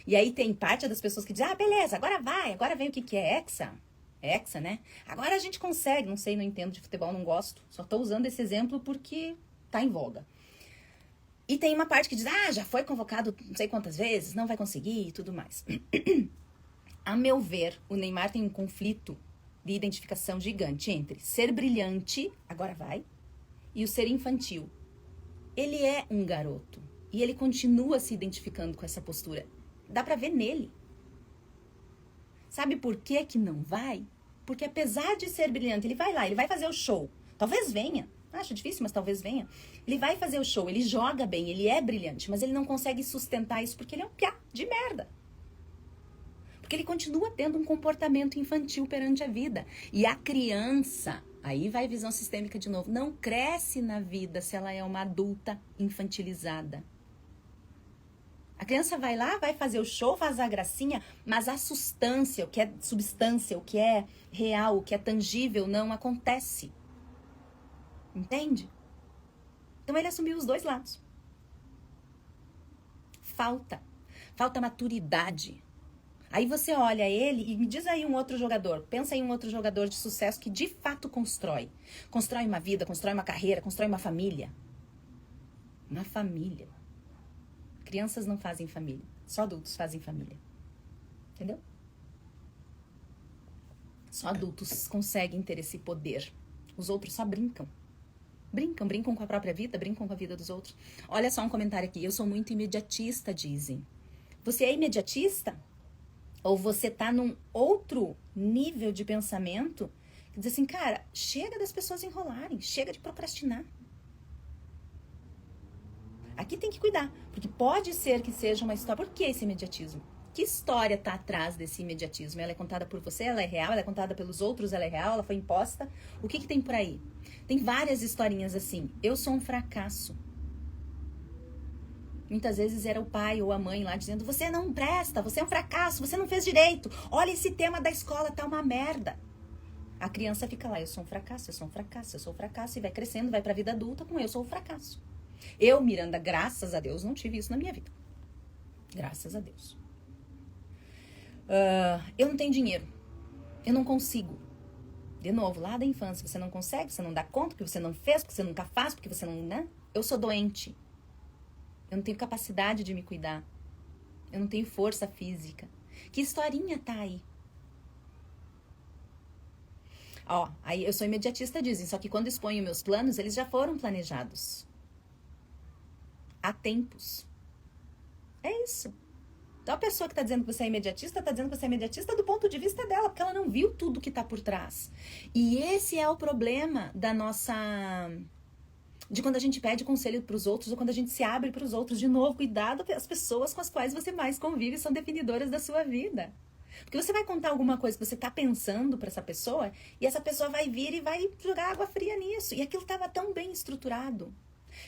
E aí tem parte das pessoas que dizem, beleza, agora vem o que é Hexa. Hexa, né? Agora a gente consegue, não sei, não entendo de futebol, não gosto. Só tô usando esse exemplo porque tá em voga. E tem uma parte que diz, já foi convocado não sei quantas vezes, não vai conseguir e tudo mais. A meu ver, o Neymar tem um conflito de identificação gigante entre ser brilhante, agora vai, e o ser infantil. Ele é um garoto e ele continua se identificando com essa postura. Dá pra ver nele. Sabe por que que não vai? Porque apesar de ser brilhante, ele vai lá, ele vai fazer o show. Talvez venha. Acho difícil, mas talvez venha. Ele vai fazer o show, ele joga bem, ele é brilhante, mas ele não consegue sustentar isso porque ele é um piá de merda. Porque ele continua tendo um comportamento infantil perante a vida. E a criança, aí vai visão sistêmica de novo, não cresce na vida se ela é uma adulta infantilizada. A criança vai lá, vai fazer o show, faz a gracinha, mas a substância, o que é substância, o que é real, o que é tangível, não acontece. Entende? Então ele assumiu os dois lados. Falta maturidade. Aí você olha ele e me diz aí um outro jogador, pensa em um outro jogador de sucesso que de fato constrói. Constrói uma vida, constrói uma carreira, constrói uma família. Uma família. Crianças não fazem família. Só adultos fazem família. Entendeu? Só adultos conseguem ter esse poder. Os outros só brincam. Brincam com a própria vida, brincam com a vida dos outros. Olha só um comentário aqui. Eu sou muito imediatista, dizem. Você é imediatista? Ou você tá num outro nível de pensamento que diz assim, cara, chega das pessoas enrolarem, chega de procrastinar. Aqui tem que cuidar, porque pode ser que seja uma história. Por que esse imediatismo? Que história tá atrás desse imediatismo? Ela é contada por você, ela é real, ela é contada pelos outros, ela é real, ela foi imposta? O que tem por aí? Tem várias historinhas assim. Eu sou um fracasso. Muitas vezes era o pai ou a mãe lá dizendo, você não presta, você é um fracasso, você não fez direito. Olha, esse tema da escola tá uma merda. A criança fica lá, eu sou um fracasso, eu sou um fracasso, eu sou um fracasso. E vai crescendo, vai pra vida adulta com eu sou um fracasso. Eu, Miranda, graças a Deus, não tive isso na minha vida. Graças a Deus. Eu não tenho dinheiro. Eu não consigo. De novo, lá da infância, você não consegue, você não dá conta, porque você não fez, porque você nunca faz, porque você não... né? Eu sou doente. Eu não tenho capacidade de me cuidar. Eu não tenho força física. Que historinha tá aí? Ó, aí eu sou imediatista, dizem, só que quando exponho meus planos, eles já foram planejados. Há tempos. É isso. Então a pessoa que tá dizendo que você é imediatista, tá dizendo que você é imediatista do ponto de vista dela, porque ela não viu tudo que tá por trás. E esse é o problema da nossa... de quando a gente pede conselho pros outros, ou quando a gente se abre pros outros. De novo, cuidado, as pessoas com as quais você mais convive são definidoras da sua vida. Porque você vai contar alguma coisa que você tá pensando pra essa pessoa, e essa pessoa vai vir e vai jogar água fria nisso. E aquilo tava tão bem estruturado.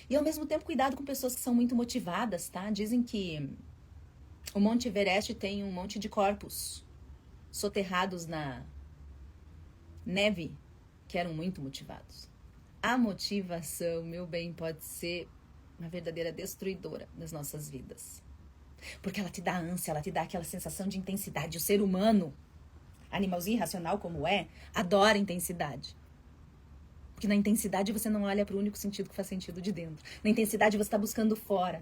E ao mesmo tempo, cuidado com pessoas que são muito motivadas, tá? Dizem que o Monte Everest tem um monte de corpos soterrados na neve que eram muito motivados. A motivação, meu bem, pode ser uma verdadeira destruidora das nossas vidas. Porque ela te dá ânsia, ela te dá aquela sensação de intensidade. O ser humano, animalzinho irracional como é, adora intensidade. Porque na intensidade você não olha para o único sentido que faz sentido de dentro. Na intensidade você está buscando fora.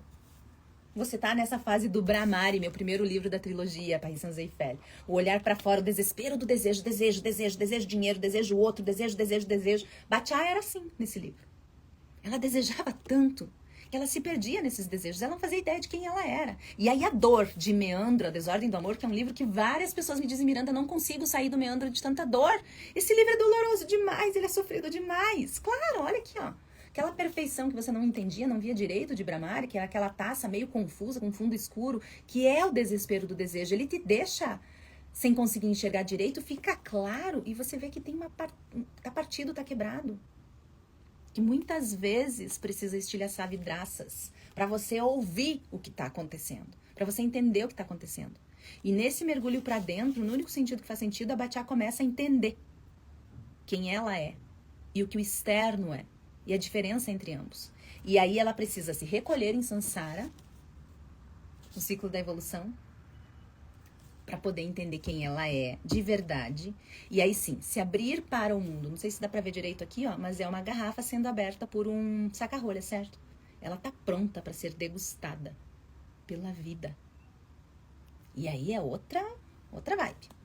Você tá nessa fase do Brahmari, meu primeiro livro da trilogia, Paris Saint-Exupéry. O olhar para fora, o desespero do desejo, desejo dinheiro, desejo outro, desejo. Bachar era assim nesse livro. Ela desejava tanto que ela se perdia nesses desejos. Ela não fazia ideia de quem ela era. E aí a dor de Meandro, A Desordem do Amor, que é um livro que várias pessoas me dizem, Miranda, não consigo sair do meandro de tanta dor. Esse livro é doloroso demais, ele é sofrido demais. Claro, olha aqui, ó. Aquela perfeição que você não entendia, não via direito de Brahmari, que é aquela taça meio confusa, com fundo escuro, que é o desespero do desejo. Ele te deixa sem conseguir enxergar direito, fica claro, e você vê que tem tá partido, tá quebrado. Que muitas vezes precisa estilhaçar vidraças para você ouvir o que tá acontecendo, para você entender o que tá acontecendo. E nesse mergulho para dentro, no único sentido que faz sentido, a Bachá começa a entender quem ela é e o que o externo é. E a diferença entre ambos. E aí ela precisa se recolher em Sansara, no ciclo da evolução, para poder entender quem ela é de verdade. E aí sim, se abrir para o mundo. Não sei se dá para ver direito aqui, ó, mas é uma garrafa sendo aberta por um saca-rolha, certo? Ela tá pronta para ser degustada pela vida. E aí é outra vibe.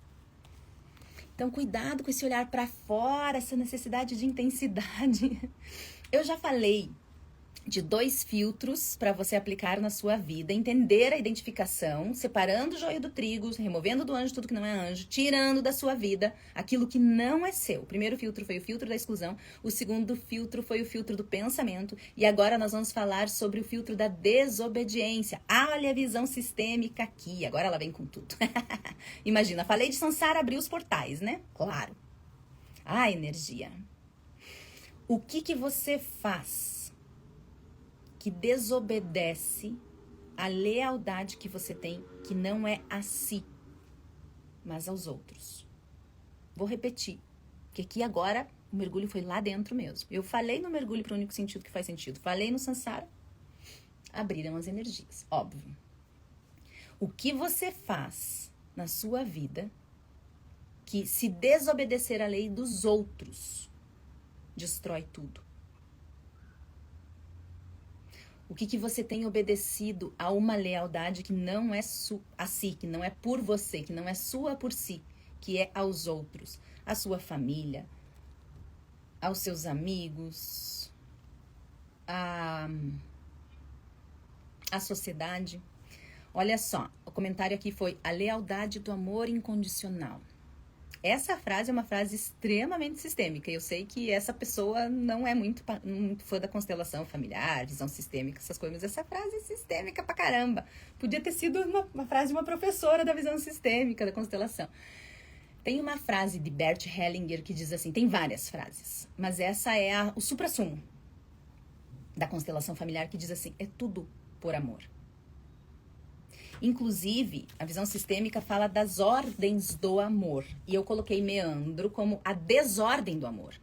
Então, cuidado com esse olhar para fora, essa necessidade de intensidade. Eu já falei de 2 filtros para você aplicar na sua vida, entender a identificação, separando o joio do trigo, removendo do anjo tudo que não é anjo, tirando da sua vida aquilo que não é seu. O primeiro filtro foi o filtro da exclusão, o segundo filtro foi o filtro do pensamento, e agora nós vamos falar sobre o filtro da desobediência. Olha a visão sistêmica aqui, agora ela vem com tudo. Imagina, falei de Sansara abrir os portais, né? Claro. Ah, energia. O que você faz que desobedece a lealdade que você tem, que não é a si, mas aos outros? Vou repetir, porque aqui agora o mergulho foi lá dentro mesmo. Eu falei no mergulho para o único sentido que faz sentido. Falei no Sansara, abriram as energias, óbvio. O que você faz na sua vida que, se desobedecer a lei dos outros, destrói tudo? O que você tem obedecido a uma lealdade que não é a si, que não é por você, que não é sua por si, que é aos outros, à sua família, aos seus amigos, à sociedade. Olha só, o comentário aqui foi a lealdade do amor incondicional. Essa frase é uma frase extremamente sistêmica. Eu sei que essa pessoa não é muito fã da constelação familiar, visão sistêmica, essas coisas, mas essa frase é sistêmica pra caramba. Podia ter sido uma frase de uma professora da visão sistêmica, da constelação. Tem uma frase de Bert Hellinger que diz assim, tem várias frases, mas essa é o suprassumo da constelação familiar, que diz assim, é tudo por amor. Inclusive, a visão sistêmica fala das ordens do amor. E eu coloquei meandro como a desordem do amor.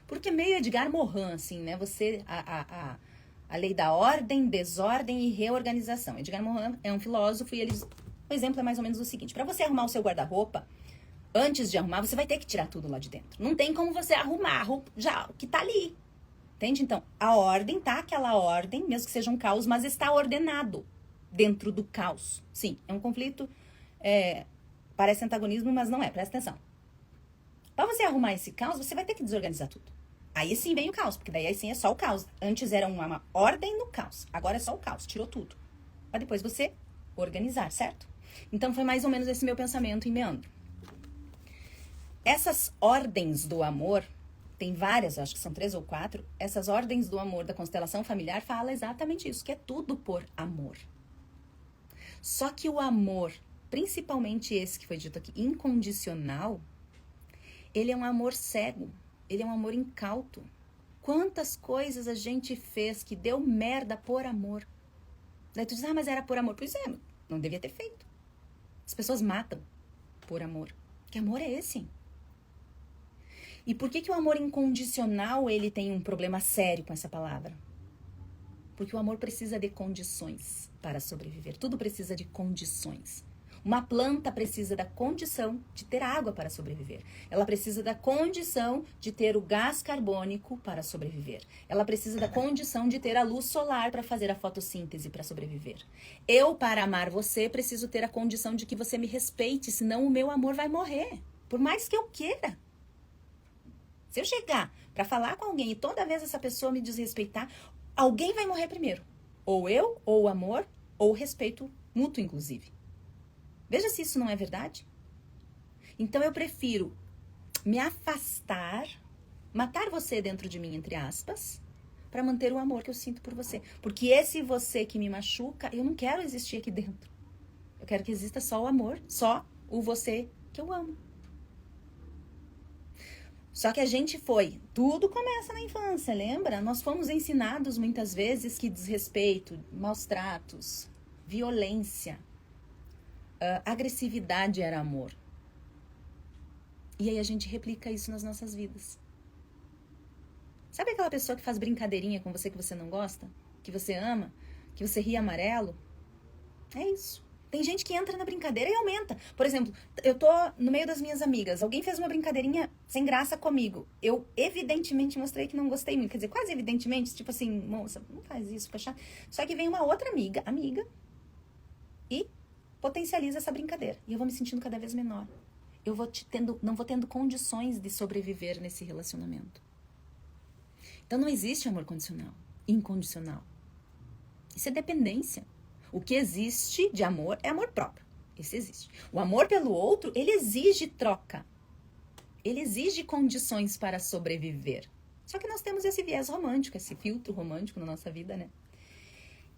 Porque meio Edgar Morin, assim, né? A lei da ordem, desordem e reorganização. Edgar Morin é um filósofo e o exemplo é mais ou menos o seguinte. Para você arrumar o seu guarda-roupa, antes de arrumar, você vai ter que tirar tudo lá de dentro. Não tem como você arrumar já o que tá ali. Entende? Então, a ordem tá aquela ordem, mesmo que seja um caos, mas está ordenado. Dentro do caos. Sim, é um conflito, parece antagonismo, mas não é, presta atenção. Para você arrumar esse caos, você vai ter que desorganizar tudo. Aí sim vem o caos, porque daí sim é só o caos. Antes era uma ordem no caos, agora é só o caos, tirou tudo. Para depois você organizar, certo? Então foi mais ou menos esse meu pensamento em meandro. Essas ordens do amor, tem várias, acho que são 3 ou 4, essas ordens do amor da constelação familiar fala exatamente isso, que é tudo por amor. Só que o amor, principalmente esse que foi dito aqui, incondicional, ele é um amor cego, ele é um amor incauto. Quantas coisas a gente fez que deu merda por amor. Daí tu diz, mas era por amor. Pois é, não devia ter feito. As pessoas matam por amor. Que amor é esse? E por que o amor incondicional, ele tem um problema sério com essa palavra? Porque o amor precisa de condições para sobreviver. Tudo precisa de condições. Uma planta precisa da condição de ter água para sobreviver. Ela precisa da condição de ter o gás carbônico para sobreviver. Ela precisa da condição de ter a luz solar para fazer a fotossíntese para sobreviver. Eu, para amar você, preciso ter a condição de que você me respeite, senão o meu amor vai morrer. Por mais que eu queira. Se eu chegar para falar com alguém e toda vez essa pessoa me desrespeitar, alguém vai morrer primeiro. Ou eu, ou o amor, ou o respeito mútuo, inclusive. Veja se isso não é verdade. Então eu prefiro me afastar, matar você dentro de mim, entre aspas, para manter o amor que eu sinto por você. Porque esse você que me machuca, eu não quero existir aqui dentro. Eu quero que exista só o amor, só o você que eu amo. Só que a gente tudo começa na infância, lembra? Nós fomos ensinados muitas vezes que desrespeito, maus tratos, violência, agressividade era amor. E aí a gente replica isso nas nossas vidas. Sabe aquela pessoa que faz brincadeirinha com você que você não gosta? Que você ama? Que você ri amarelo? É isso. Tem gente que entra na brincadeira e aumenta. Por exemplo, eu tô no meio das minhas amigas. Alguém fez uma brincadeirinha sem graça comigo. Eu evidentemente mostrei que não gostei muito. Quer dizer, quase evidentemente. Tipo assim, moça, não faz isso, fica chato. Só que vem uma outra amiga, e potencializa essa brincadeira. E eu vou me sentindo cada vez menor. Eu não vou tendo condições de sobreviver nesse relacionamento. Então não existe amor condicional, incondicional. Isso é dependência. O que existe de amor é amor próprio. Esse existe. O amor pelo outro, ele exige troca. Ele exige condições para sobreviver. Só que nós temos esse viés romântico, esse filtro romântico na nossa vida, né?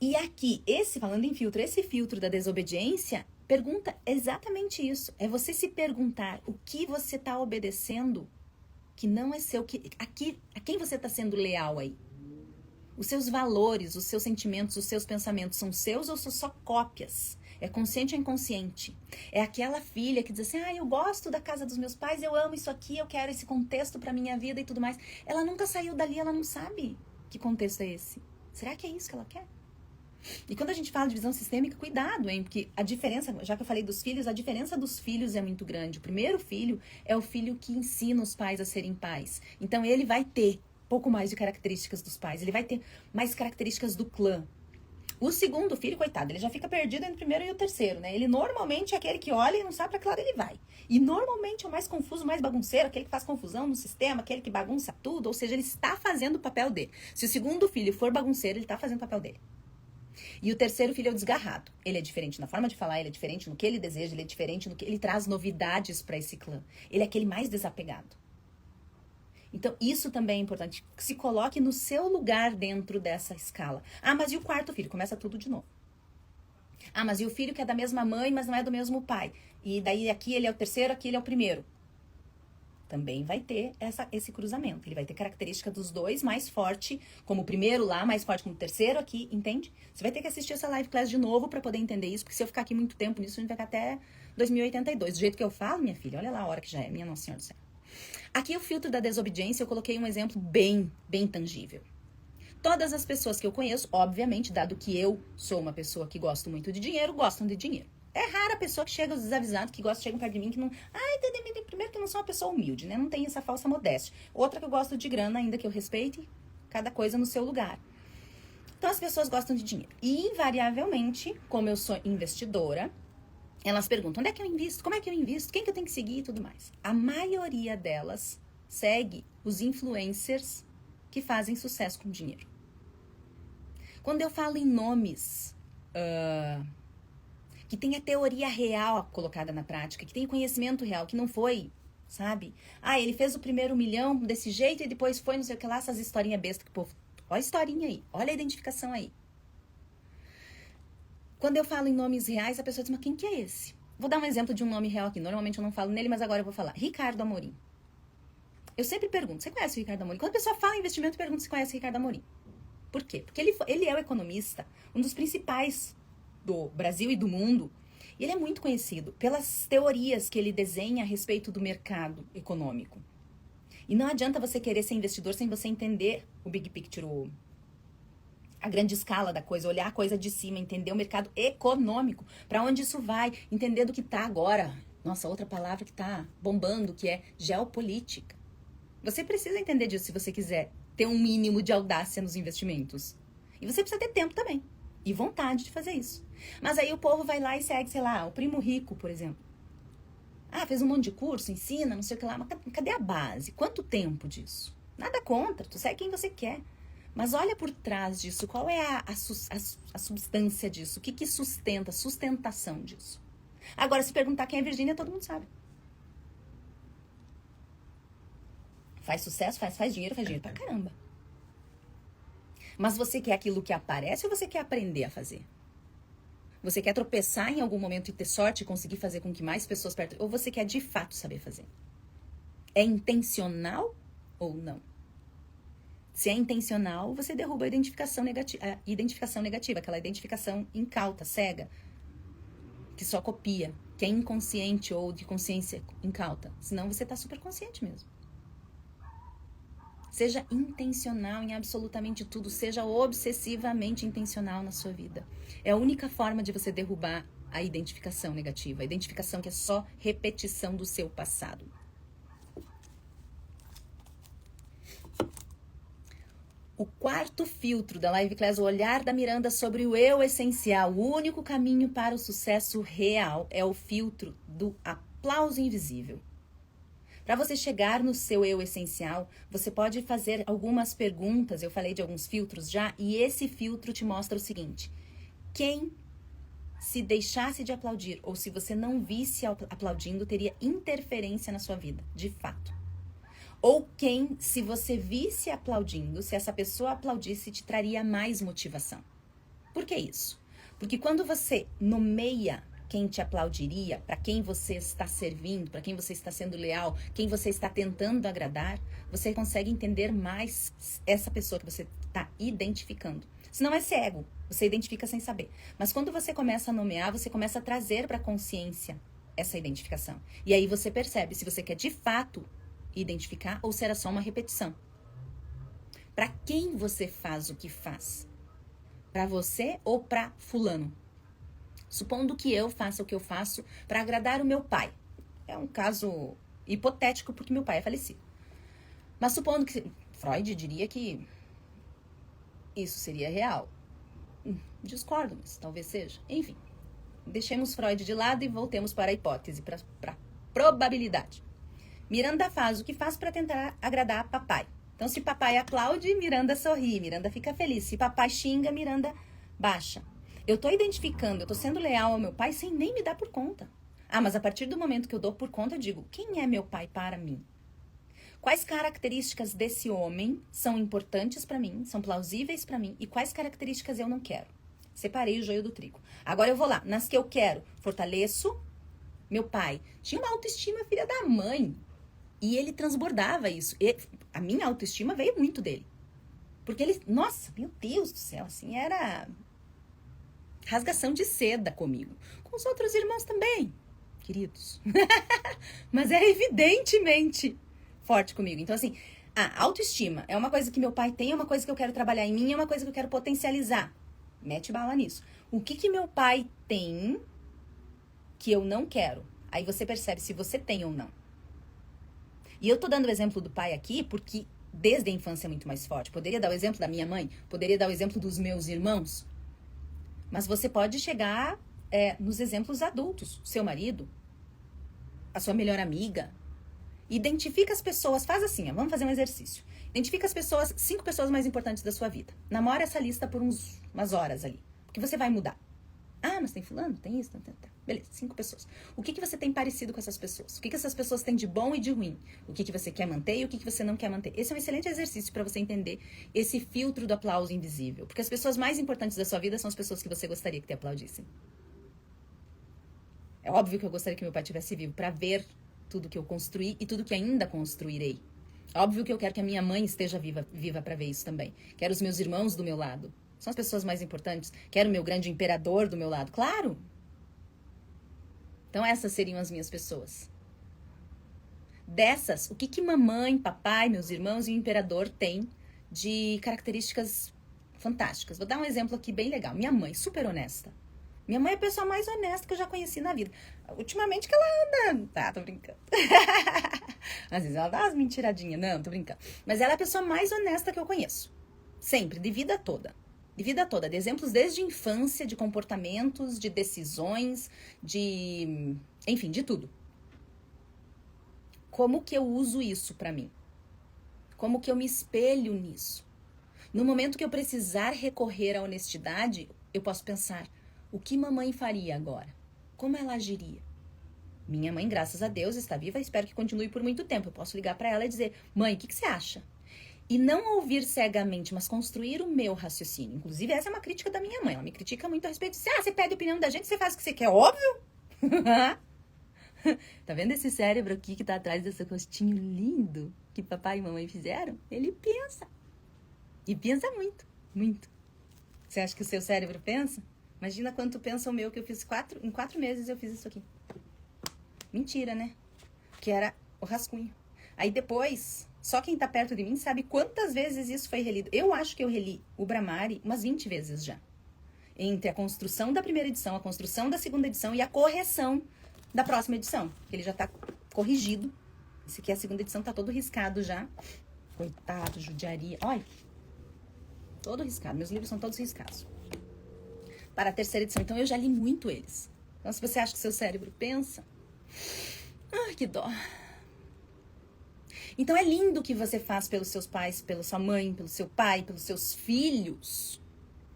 E aqui, falando em filtro, esse filtro da desobediência pergunta exatamente isso. É você se perguntar o que você está obedecendo que não é seu, a quem você está sendo leal aí. Os seus valores, os seus sentimentos, os seus pensamentos são seus ou são só cópias? É consciente ou inconsciente? É aquela filha que diz assim, eu gosto da casa dos meus pais, eu amo isso aqui, eu quero esse contexto para minha vida e tudo mais. Ela nunca saiu dali, ela não sabe que contexto é esse. Será que é isso que ela quer? E quando a gente fala de visão sistêmica, cuidado, hein? Porque a diferença, já que eu falei dos filhos, a diferença dos filhos é muito grande. O primeiro filho é o filho que ensina os pais a serem pais. Então ele vai ter pouco mais de características dos pais, ele vai ter mais características do clã. O segundo filho, coitado, ele já fica perdido entre o primeiro e o terceiro, né? Ele normalmente é aquele que olha e não sabe pra que lado ele vai. E normalmente é o mais confuso, mais bagunceiro, aquele que faz confusão no sistema, aquele que bagunça tudo, ou seja, ele está fazendo o papel dele. Se o segundo filho for bagunceiro, ele está fazendo o papel dele. E o terceiro filho é o desgarrado. Ele é diferente na forma de falar, ele é diferente no que ele deseja, ele é diferente no que ele traz novidades para esse clã. Ele é aquele mais desapegado. Então, isso também é importante. Se coloque no seu lugar dentro dessa escala. Ah, mas e o quarto filho? Começa tudo de novo. Ah, mas e o filho que é da mesma mãe, mas não é do mesmo pai? E daí aqui ele é o terceiro, aqui ele é o primeiro. Também vai ter esse cruzamento. Ele vai ter característica dos dois mais forte, como o primeiro lá, mais forte como o terceiro aqui, entende? Você vai ter que assistir essa live class de novo para poder entender isso, porque se eu ficar aqui muito tempo nisso, a gente vai ficar até 2082. Do jeito que eu falo, minha filha, olha lá a hora que já é, minha Nossa Senhora do Céu. Aqui o filtro da desobediência, eu coloquei um exemplo bem tangível. Todas as pessoas que eu conheço, obviamente, dado que eu sou uma pessoa que gosto muito de dinheiro, gostam de dinheiro. É rara a pessoa que chega desavisada, que chega perto de mim, que não... Primeiro que eu não sou uma pessoa humilde, né? Não tem essa falsa modéstia. Outra que eu gosto de grana, ainda que eu respeite cada coisa no seu lugar. Então as pessoas gostam de dinheiro. E invariavelmente, como eu sou investidora, elas perguntam, onde é que eu invisto? Como é que eu invisto? Quem que eu tenho que seguir e tudo mais. A maioria delas segue os influencers que fazem sucesso com dinheiro. Quando eu falo em nomes... que tem a teoria real colocada na prática, que tem conhecimento real, que não foi, sabe? Ah, ele fez o primeiro 1 milhão desse jeito e depois foi não sei o que lá, essas historinhas bestas que o povo... Olha a historinha aí, olha a identificação aí. Quando eu falo em nomes reais, a pessoa diz, mas quem que é esse? Vou dar um exemplo de um nome real aqui. Normalmente eu não falo nele, mas agora eu vou falar. Ricardo Amorim. Eu sempre pergunto, você conhece o Ricardo Amorim? Quando a pessoa fala em investimento, eu pergunto se conhece o Ricardo Amorim. Por quê? Porque ele é o economista, um dos principais do Brasil e do mundo, e ele é muito conhecido pelas teorias que ele desenha a respeito do mercado econômico. E não adianta você querer ser investidor sem você entender o big picture, a grande escala da coisa, olhar a coisa de cima, entender o mercado econômico, para onde isso vai, entender do que está agora. Nossa, outra palavra que está bombando, que é geopolítica. Você precisa entender disso se você quiser ter um mínimo de audácia nos investimentos. E você precisa ter tempo também. E vontade de fazer isso. Mas aí o povo vai lá e segue, sei lá, o primo rico, por exemplo. Ah, fez um monte de curso, ensina, não sei o que lá. Mas cadê a base? Quanto tempo disso? Nada contra, tu segue quem você quer. Mas olha por trás disso, qual é a substância disso? O que sustenta, a sustentação disso? Agora, se perguntar quem é Virgínia, todo mundo sabe. Faz sucesso, faz dinheiro pra caramba. Mas você quer aquilo que aparece ou você quer aprender a fazer? Você quer tropeçar em algum momento e ter sorte e conseguir fazer com que mais pessoas perto... Ou você quer de fato saber fazer? É intencional ou não? Se é intencional, você derruba a identificação negativa, aquela identificação incauta, cega, que só copia, que é inconsciente ou de consciência incauta. Senão você está super consciente mesmo. Seja intencional em absolutamente tudo. Seja obsessivamente intencional na sua vida. É a única forma de você derrubar a identificação negativa. A identificação que é só repetição do seu passado. O quarto filtro da Live Class, o olhar da Miranda sobre o eu essencial, o único caminho para o sucesso real, é o filtro do aplauso invisível. Para você chegar no seu eu essencial, você pode fazer algumas perguntas, eu falei de alguns filtros já, e esse filtro te mostra o seguinte: quem se deixasse de aplaudir, ou se você não visse aplaudindo, teria interferência na sua vida, de fato. Ou quem, se você visse aplaudindo, se essa pessoa aplaudisse, te traria mais motivação. Por que isso? Porque quando você nomeia quem te aplaudiria, para quem você está servindo, para quem você está sendo leal, quem você está tentando agradar, você consegue entender mais essa pessoa que você está identificando. Senão é cego, você identifica sem saber. Mas quando você começa a nomear, você começa a trazer para a consciência essa identificação. E aí você percebe se você quer de fato identificar ou se era só uma repetição. Para quem você faz o que faz? Para você ou para fulano? Supondo que eu faça o que eu faço para agradar o meu pai. É um caso hipotético porque meu pai é falecido. Mas supondo que Freud diria que isso seria real. Discordo, mas talvez seja. Enfim, deixemos Freud de lado e voltemos para a hipótese, para a probabilidade. Miranda faz o que faz para tentar agradar papai. Então, se papai aplaude, Miranda sorri, Miranda fica feliz. Se papai xinga, Miranda baixa. Eu tô identificando, eu tô sendo leal ao meu pai sem nem me dar por conta. Ah, mas a partir do momento que eu dou por conta, eu digo, quem é meu pai para mim? Quais características desse homem são importantes para mim, são plausíveis para mim, e quais características eu não quero? Separei o joio do trigo. Agora eu vou lá, nas que eu quero, fortaleço. Meu pai tinha uma autoestima filha da mãe, e ele transbordava isso. A minha autoestima veio muito dele. Porque ele, nossa, meu Deus do céu, assim, era rasgação de seda comigo. Com os outros irmãos também, queridos. Mas era evidentemente forte comigo. Então, assim, a autoestima é uma coisa que meu pai tem, é uma coisa que eu quero trabalhar em mim, é uma coisa que eu quero potencializar. Mete bala nisso. O que meu pai tem que eu não quero? Aí você percebe se você tem ou não. E eu tô dando o exemplo do pai aqui porque desde a infância é muito mais forte. Poderia dar o exemplo da minha mãe, poderia dar o exemplo dos meus irmãos. Mas você pode chegar nos exemplos adultos. Seu marido, a sua melhor amiga. Identifica as pessoas, faz assim, vamos fazer um exercício. Identifica as pessoas, 5 pessoas mais importantes da sua vida. Namora essa lista por umas horas ali. Porque você vai mudar. Ah, mas tem fulano, tem isso, tem. Beleza, 5 pessoas. O que você tem parecido com essas pessoas? O que essas pessoas têm de bom e de ruim? O que você quer manter e o que você não quer manter? Esse é um excelente exercício para você entender esse filtro do aplauso invisível. Porque as pessoas mais importantes da sua vida são as pessoas que você gostaria que te aplaudissem. É óbvio que eu gostaria que meu pai estivesse vivo para ver tudo que eu construí e tudo que ainda construirei. Óbvio que eu quero que a minha mãe esteja viva para ver isso também. Quero os meus irmãos do meu lado. São as pessoas mais importantes. Quero o meu grande imperador do meu lado. Claro! Então essas seriam as minhas pessoas. Dessas, o que mamãe, papai, meus irmãos e o imperador têm de características fantásticas? Vou dar um exemplo aqui bem legal. Minha mãe, super honesta. Minha mãe é a pessoa mais honesta que eu já conheci na vida. Ultimamente que ela anda... Tá, tô brincando. Às vezes ela dá umas mentiradinhas. Não, tô brincando. Mas ela é a pessoa mais honesta que eu conheço. Sempre, de vida toda. De vida toda. De exemplos desde a infância, de comportamentos, de decisões, de... Enfim, de tudo. Como que eu uso isso pra mim? Como que eu me espelho nisso? No momento que eu precisar recorrer à honestidade, eu posso pensar... O que mamãe faria agora? Como ela agiria? Minha mãe, graças a Deus, está viva e espero que continue por muito tempo. Eu posso ligar para ela e dizer, mãe, o que você acha? E não ouvir cegamente, mas construir o meu raciocínio. Inclusive, essa é uma crítica da minha mãe. Ela me critica muito a respeito disso. Você pede a opinião da gente, você faz o que você quer. Óbvio! Tá vendo esse cérebro aqui que tá atrás desse rostinho lindo que papai e mamãe fizeram? Ele pensa. E pensa muito, muito. Você acha que o seu cérebro pensa? Imagina quanto pensa o meu, que eu fiz em 4 meses eu fiz isso aqui. Mentira, né? Que era o rascunho. Aí depois, só quem tá perto de mim sabe quantas vezes isso foi relido. Eu acho que eu reli o Bramari umas 20 vezes já. Entre a construção da primeira edição, a construção da segunda edição e a correção da próxima edição. Que ele já tá corrigido. Esse aqui, a segunda edição, tá todo riscado já. Coitado, judiaria. Olha. Todo riscado. Meus livros são todos riscados. Para a terceira edição. Então, eu já li muito eles. Então, se você acha que seu cérebro pensa... Ai, que dó. Então, é lindo o que você faz pelos seus pais, pela sua mãe, pelo seu pai, pelos seus filhos.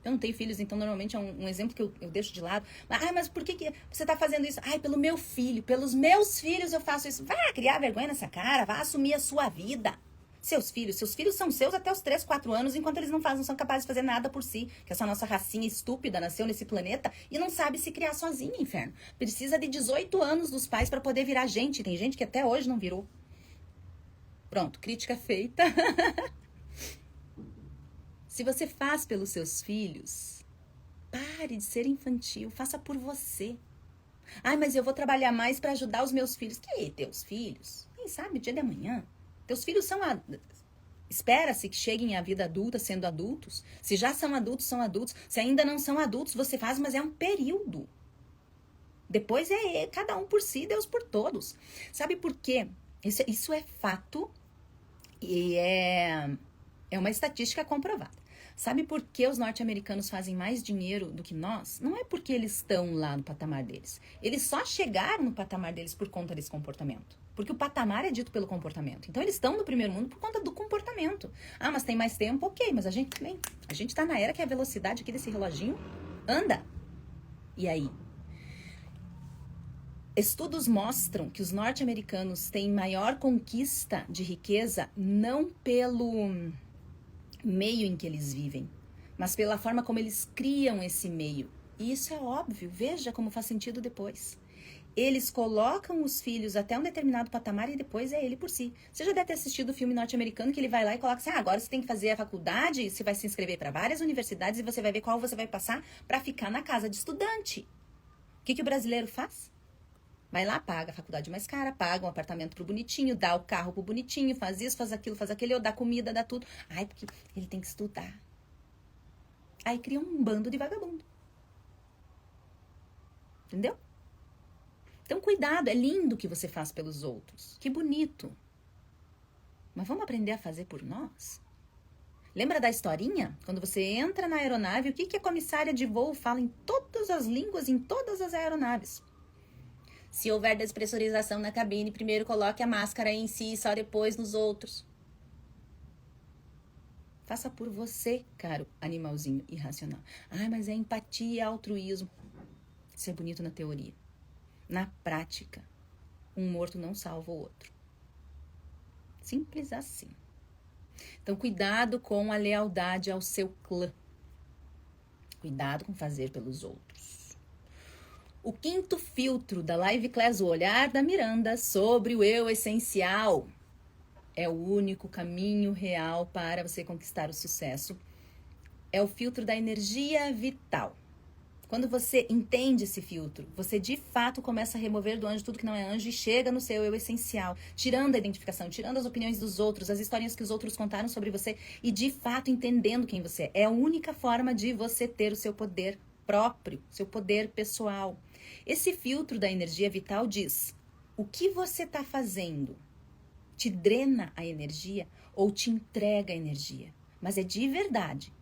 Eu não tenho filhos, então, normalmente é um exemplo que eu deixo de lado. Mas por que você está fazendo isso? Ai, pelo meu filho. Pelos meus filhos eu faço isso. Vá criar vergonha nessa cara. Vá assumir a sua vida. Seus filhos são seus até os 3, 4 anos, enquanto eles não são capazes de fazer nada por si. Que essa nossa racinha estúpida nasceu nesse planeta e não sabe se criar sozinha, inferno. Precisa de 18 anos dos pais para poder virar gente. Tem gente que até hoje não virou. Pronto, crítica feita. Se você faz pelos seus filhos, pare de ser infantil, faça por você. Ai, mas eu vou trabalhar mais para ajudar os meus filhos. Que teus filhos? Quem sabe o dia de amanhã? Teus filhos são... Espera-se que cheguem à vida adulta sendo adultos. Se já são adultos, são adultos. Se ainda não são adultos, você faz, mas é um período. Depois é cada um por si, Deus por todos. Sabe por quê? Isso é fato e é É uma estatística comprovada. Sabe por que os norte-americanos fazem mais dinheiro do que nós? Não é porque eles estão lá no patamar deles. Eles só chegaram no patamar deles por conta desse comportamento. Porque o patamar é dito pelo comportamento. Então, eles estão no primeiro mundo por conta do comportamento. Ah, mas tem mais tempo? Ok, mas a gente também. A gente tá na era que a velocidade aqui desse reloginho anda. E aí? Estudos mostram que os norte-americanos têm maior conquista de riqueza não pelo meio em que eles vivem, mas pela forma como eles criam esse meio. E isso é óbvio, veja como faz sentido depois. Eles colocam os filhos até um determinado patamar e depois é ele por si. Você já deve ter assistido o filme norte-americano que ele vai lá e coloca assim, agora você tem que fazer a faculdade, você vai se inscrever para várias universidades e você vai ver qual você vai passar para ficar na casa de estudante. O que o brasileiro faz? Vai lá, paga a faculdade mais cara, paga um apartamento pro bonitinho, dá o carro pro bonitinho, faz isso, faz aquele, ou dá comida, dá tudo. Ai, porque ele tem que estudar. Aí cria um bando de vagabundo. Entendeu? Então, cuidado, é lindo o que você faz pelos outros. Que bonito. Mas vamos aprender a fazer por nós? Lembra da historinha? Quando você entra na aeronave, o que a comissária de voo fala em todas as línguas, em todas as aeronaves? Se houver despressurização na cabine, primeiro coloque a máscara em si e só depois nos outros. Faça por você, caro animalzinho irracional. Ai, mas é empatia, altruísmo. Isso é bonito na teoria. Na prática, um morto não salva o outro. Simples assim. Então, cuidado com a lealdade ao seu clã. Cuidado com fazer pelos outros. O quinto filtro da Live Class, o olhar da Miranda sobre o eu essencial, é o único caminho real para você conquistar o sucesso. É o filtro da energia vital. Quando você entende esse filtro, você de fato começa a remover do anjo tudo que não é anjo e chega no seu eu essencial, tirando a identificação, tirando as opiniões dos outros, as historinhas que os outros contaram sobre você e de fato entendendo quem você é. É a única forma de você ter o seu poder próprio, seu poder pessoal. Esse filtro da energia vital diz: o que você está fazendo te drena a energia ou te entrega a energia? Mas é de verdade.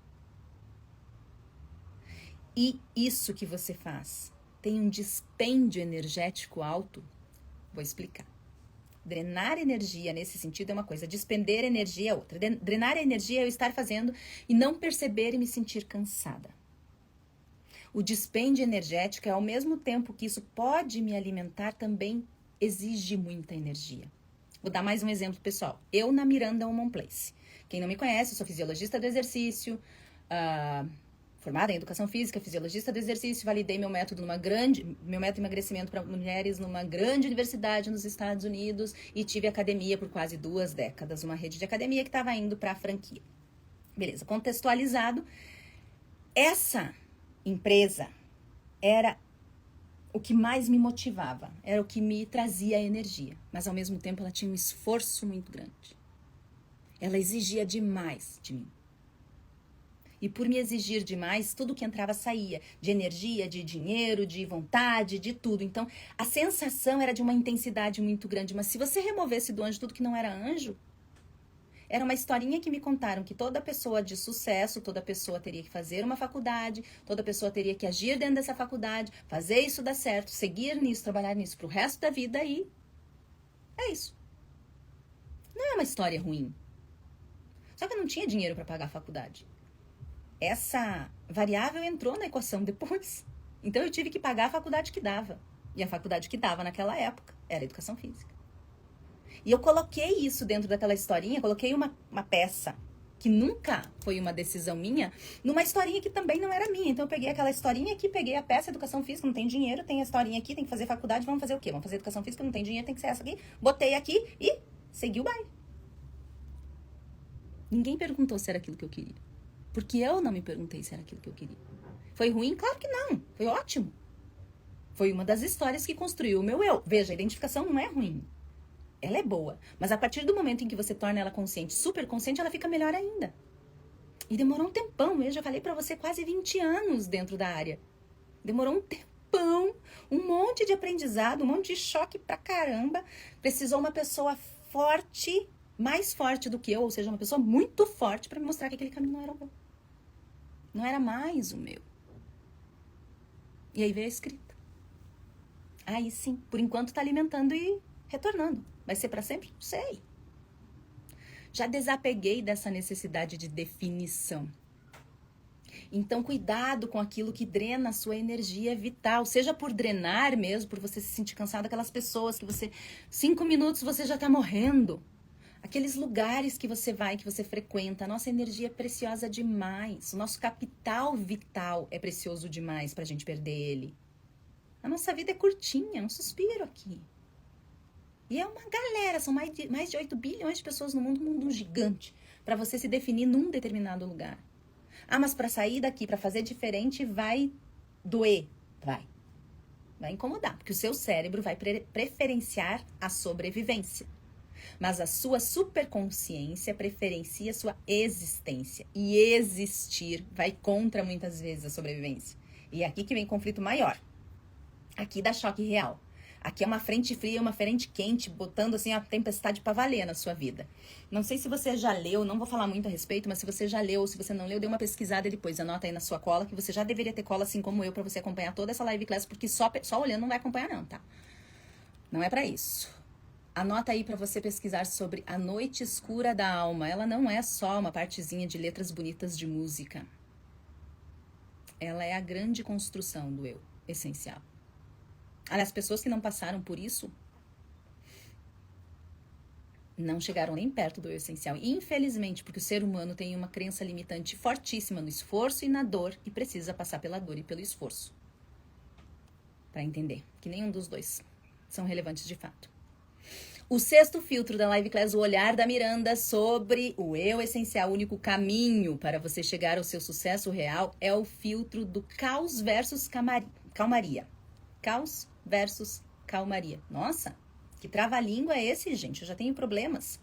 E isso que você faz tem um dispêndio energético alto? Vou explicar. Drenar energia nesse sentido é uma coisa, despender energia é outra. Drenar energia é eu estar fazendo e não perceber e me sentir cansada. O dispêndio energético é ao mesmo tempo que isso pode me alimentar, também exige muita energia. Vou dar mais um exemplo, pessoal. Eu na Miranda Woman Place. Quem não me conhece, eu sou fisiologista do exercício, formada em educação física, fisiologista do exercício, validei meu método de emagrecimento para mulheres numa grande universidade nos Estados Unidos e tive academia por quase 2 décadas, uma rede de academia que estava indo para a franquia. Beleza, contextualizado, essa empresa era o que mais me motivava, era o que me trazia energia, mas ao mesmo tempo ela tinha um esforço muito grande. Ela exigia demais de mim. E por me exigir demais, tudo que entrava saía, de energia, de dinheiro, de vontade, de tudo. Então, a sensação era de uma intensidade muito grande, mas se você removesse do anjo tudo que não era anjo, era uma historinha que me contaram que toda pessoa de sucesso, toda pessoa teria que fazer uma faculdade, toda pessoa teria que agir dentro dessa faculdade, fazer isso dar certo, seguir nisso, trabalhar nisso pro resto da vida e é isso. Não é uma história ruim. Só que eu não tinha dinheiro para pagar a faculdade. Essa variável entrou na equação depois. Então eu tive que pagar a faculdade que dava. E a faculdade que dava naquela época era educação física. E eu coloquei isso dentro daquela historinha, coloquei uma peça que nunca foi uma decisão minha, numa historinha que também não era minha. Então eu peguei aquela historinha aqui, peguei a peça educação física, não tem dinheiro, tem a historinha aqui, tem que fazer faculdade, vamos fazer o quê? Vamos fazer educação física, não tem dinheiro, tem que ser essa aqui. Botei aqui e segui o baile. Ninguém perguntou se era aquilo que eu queria. Porque eu não me perguntei se era aquilo que eu queria. Foi ruim? Claro que não. Foi ótimo. Foi uma das histórias que construiu o meu eu. Veja, a identificação não é ruim. Ela é boa. Mas a partir do momento em que você torna ela consciente, super consciente, ela fica melhor ainda. E demorou um tempão. Eu já falei pra você, quase 20 anos dentro da área. Demorou um tempão. Um monte de aprendizado, um monte de choque pra caramba. Precisou uma pessoa forte mais forte do que eu, ou seja, uma pessoa muito forte para me mostrar que aquele caminho não era o meu. Não era mais o meu. E aí veio a escrita. Aí sim, por enquanto tá alimentando e retornando. Vai ser para sempre? Não sei. Já desapeguei dessa necessidade de definição. Então, cuidado com aquilo que drena a sua energia vital. Seja por drenar mesmo, por você se sentir cansado daquelas pessoas que você... 5 minutos você já tá morrendo. Aqueles lugares que você vai, que você frequenta. A nossa energia é preciosa demais. O nosso capital vital é precioso demais pra gente perder ele. A nossa vida é curtinha, um suspiro aqui. E é uma galera, são mais de 8 bilhões de pessoas no mundo, um mundo gigante, para você se definir num determinado lugar. Ah, mas para sair daqui, para fazer diferente, vai doer. Vai incomodar, porque o seu cérebro vai preferenciar a sobrevivência. Mas a sua superconsciência preferencia a sua existência. E existir vai contra, muitas vezes, a sobrevivência. E é aqui que vem conflito maior. Aqui dá choque real. Aqui é uma frente fria, uma frente quente, botando assim a tempestade pra valer na sua vida. Não sei se você já leu, não vou falar muito a respeito, mas se você já leu ou se você não leu, dê uma pesquisada depois. Anota aí na sua cola, que você já deveria ter cola assim como eu, pra você acompanhar toda essa live class, porque só olhando não vai acompanhar não, tá? Não é pra isso. Anota aí pra você pesquisar sobre A Noite Escura da Alma. Ela não é só uma partezinha de letras bonitas de música. Ela é a grande construção do eu essencial. Aliás, pessoas que não passaram por isso não chegaram nem perto do eu essencial. Infelizmente, porque o ser humano tem uma crença limitante fortíssima no esforço e na dor e precisa passar pela dor e pelo esforço para entender que nenhum dos dois são relevantes de fato. O 6º filtro da Live Class, o olhar da Miranda sobre o eu essencial, o único caminho para você chegar ao seu sucesso real, é o filtro do caos versus calmaria. Caos versus calmaria. Nossa, que trava-língua é esse, gente? Eu já tenho problemas.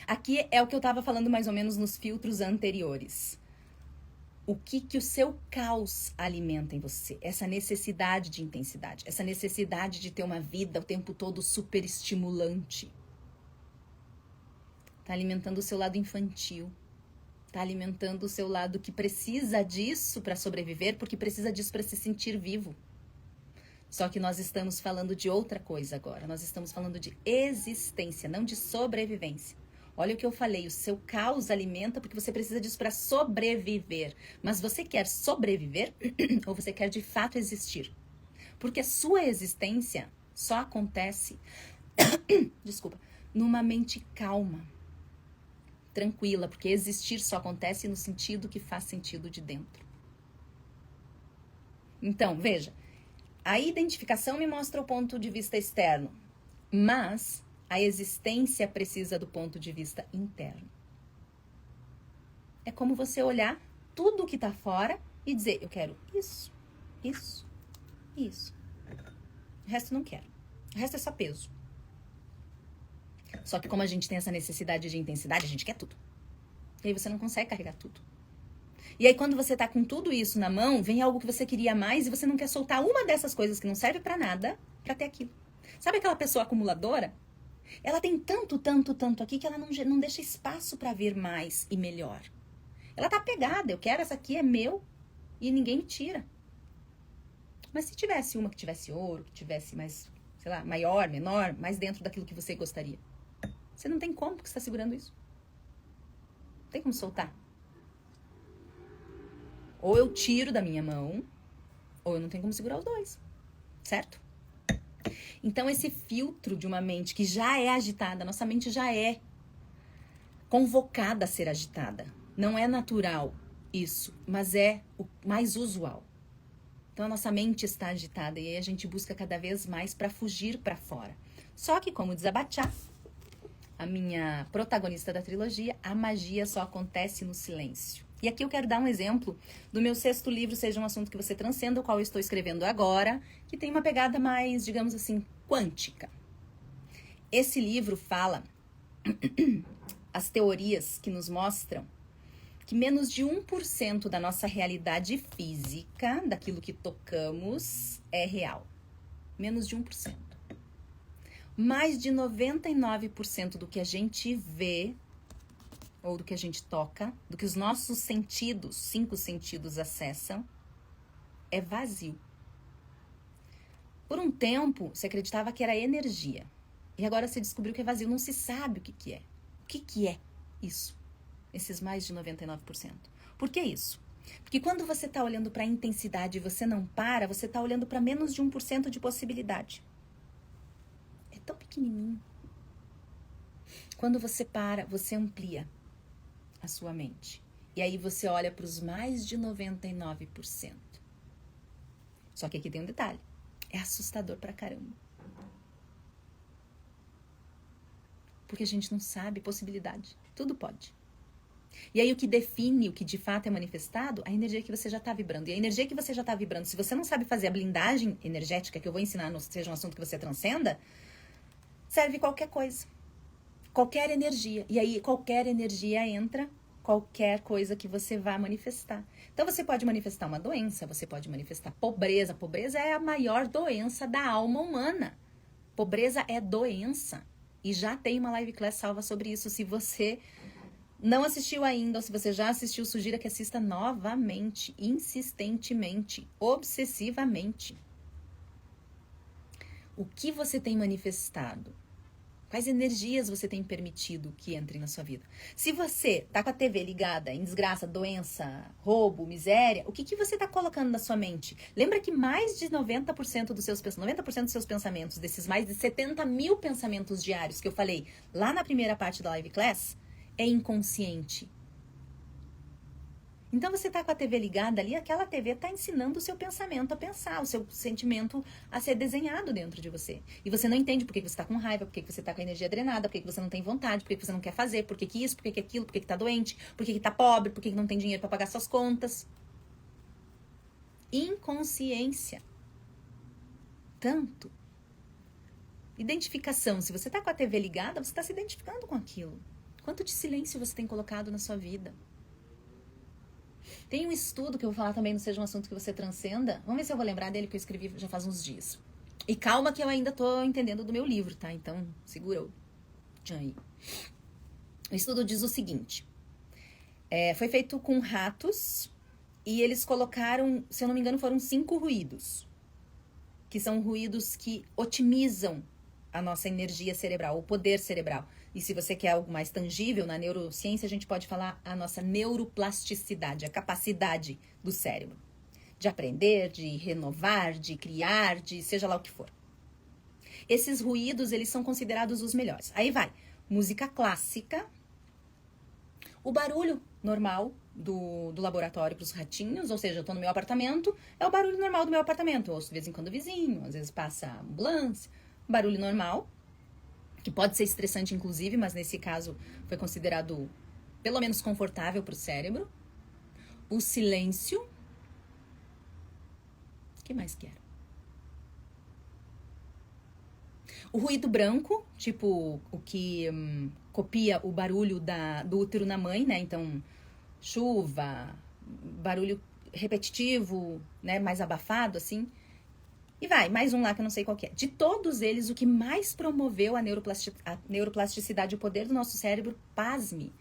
Aqui é o que eu estava falando mais ou menos nos filtros anteriores. O que o seu caos alimenta em você? Essa necessidade de intensidade, essa necessidade de ter uma vida o tempo todo super estimulante. Tá alimentando o seu lado infantil. Tá alimentando o seu lado que precisa disso para sobreviver, porque precisa disso para se sentir vivo. Só que nós estamos falando de outra coisa agora. Nós estamos falando de existência, não de sobrevivência. Olha o que eu falei, o seu caos alimenta porque você precisa disso para sobreviver. Mas você quer sobreviver ou você quer de fato existir? Porque a sua existência só acontece, desculpa, numa mente calma, tranquila, porque existir só acontece no sentido que faz sentido de dentro. Então, veja, a identificação me mostra o ponto de vista externo, mas a existência precisa do ponto de vista interno. É como você olhar tudo que está fora e dizer, eu quero isso, isso, isso. O resto não quero. O resto é só peso. Só que como a gente tem essa necessidade de intensidade, a gente quer tudo. E aí você não consegue carregar tudo. E aí quando você tá com tudo isso na mão, vem algo que você queria mais e você não quer soltar uma dessas coisas que não serve pra nada pra ter aquilo. Sabe aquela pessoa acumuladora? Ela tem tanto aqui que ela não deixa espaço pra vir mais e melhor. Ela tá apegada, eu quero, essa aqui é meu e ninguém me tira. Mas se tivesse uma que tivesse ouro, que tivesse mais, sei lá, maior, menor, mais dentro daquilo que você gostaria. Você não tem como, porque você tá segurando isso. Não tem como soltar. Ou eu tiro da minha mão, ou eu não tenho como segurar os dois. Certo? Então, esse filtro de uma mente que já é agitada, nossa mente já é convocada a ser agitada. Não é natural isso, mas é o mais usual. Então, a nossa mente está agitada e aí a gente busca cada vez mais para fugir para fora. Só que, como diz a Bachá, a minha protagonista da trilogia, a magia só acontece no silêncio. E aqui eu quero dar um exemplo do meu 6º livro, Seja um Assunto que Você Transcenda, o qual eu estou escrevendo agora, que tem uma pegada mais, digamos assim, quântica. Esse livro fala as teorias que nos mostram que menos de 1% da nossa realidade física, daquilo que tocamos, é real. Menos de 1%. Mais de 99% do que a gente vê, ou do que a gente toca, do que os nossos sentidos, 5 sentidos acessam, é vazio. Por um tempo, você acreditava que era energia. E agora você descobriu que é vazio. Não se sabe o que é. O que é isso? Esses mais de 99%. Por que isso? Porque quando você está olhando para a intensidade e você não para, você está olhando para menos de 1% de possibilidade. É tão pequenininho. Quando você para, você amplia a sua mente. E aí você olha para os mais de 99%. Só que aqui tem um detalhe. É assustador pra caramba. Porque a gente não sabe possibilidade. Tudo pode. E aí o que define o que de fato é manifestado, a energia que você já está vibrando. E a energia que você já está vibrando, se você não sabe fazer a blindagem energética, que eu vou ensinar, no seja um assunto que você transcenda, serve qualquer coisa. Qualquer energia. E aí qualquer energia entra qualquer coisa que você vá manifestar. Então você pode manifestar uma doença, você pode manifestar pobreza. Pobreza é a maior doença da alma humana. Pobreza é doença. E já tem uma live class salva sobre isso. Se você não assistiu ainda, ou se você já assistiu, sugiro que assista novamente, insistentemente, obsessivamente. O que você tem manifestado? Quais energias você tem permitido que entrem na sua vida? Se você tá com a TV ligada em desgraça, doença, roubo, miséria, o que você tá colocando na sua mente? Lembra que mais de 90% dos seus pensamentos, desses mais de 70 mil pensamentos diários que eu falei lá na primeira parte da live class, é inconsciente. Então você tá com a TV ligada ali, aquela TV tá ensinando o seu pensamento a pensar, o seu sentimento a ser desenhado dentro de você. E você não entende por que você tá com raiva, por que você tá com a energia drenada, por que você não tem vontade, por que você não quer fazer, por que isso, por que aquilo, por que tá doente, por que tá pobre, por que não tem dinheiro para pagar suas contas. Inconsciência. Tanto. Identificação. Se você tá com a TV ligada, você tá se identificando com aquilo. Quanto de silêncio você tem colocado na sua vida? Tem um estudo que eu vou falar também, não seja um assunto que você transcenda. Vamos ver se eu vou lembrar dele, que eu escrevi já faz uns dias. E calma que eu ainda tô entendendo do meu livro, tá? Então, segura o tchan aí. O estudo diz o seguinte. Foi feito com ratos e eles colocaram, se eu não me engano, foram 5 ruídos. Que são ruídos que otimizam a nossa energia cerebral, o poder cerebral. E se você quer algo mais tangível, na neurociência a gente pode falar a nossa neuroplasticidade, a capacidade do cérebro. De aprender, de renovar, de criar, de seja lá o que for. Esses ruídos, eles são considerados os melhores. Aí vai, música clássica, o barulho normal do laboratório para os ratinhos, ou seja, eu tô no meu apartamento, é o barulho normal do meu apartamento. Eu ouço de vez em quando o vizinho, às vezes passa a ambulância, barulho normal, que pode ser estressante inclusive, mas nesse caso foi considerado pelo menos confortável para o cérebro. O silêncio. O que mais quero? O ruído branco, tipo o que copia o barulho do útero na mãe, né? Então, chuva, barulho repetitivo, né? Mais abafado, assim. E vai, mais um lá que eu não sei qual que é. De todos eles, o que mais promoveu a neuroplasticidade, o poder do nosso cérebro, pasme,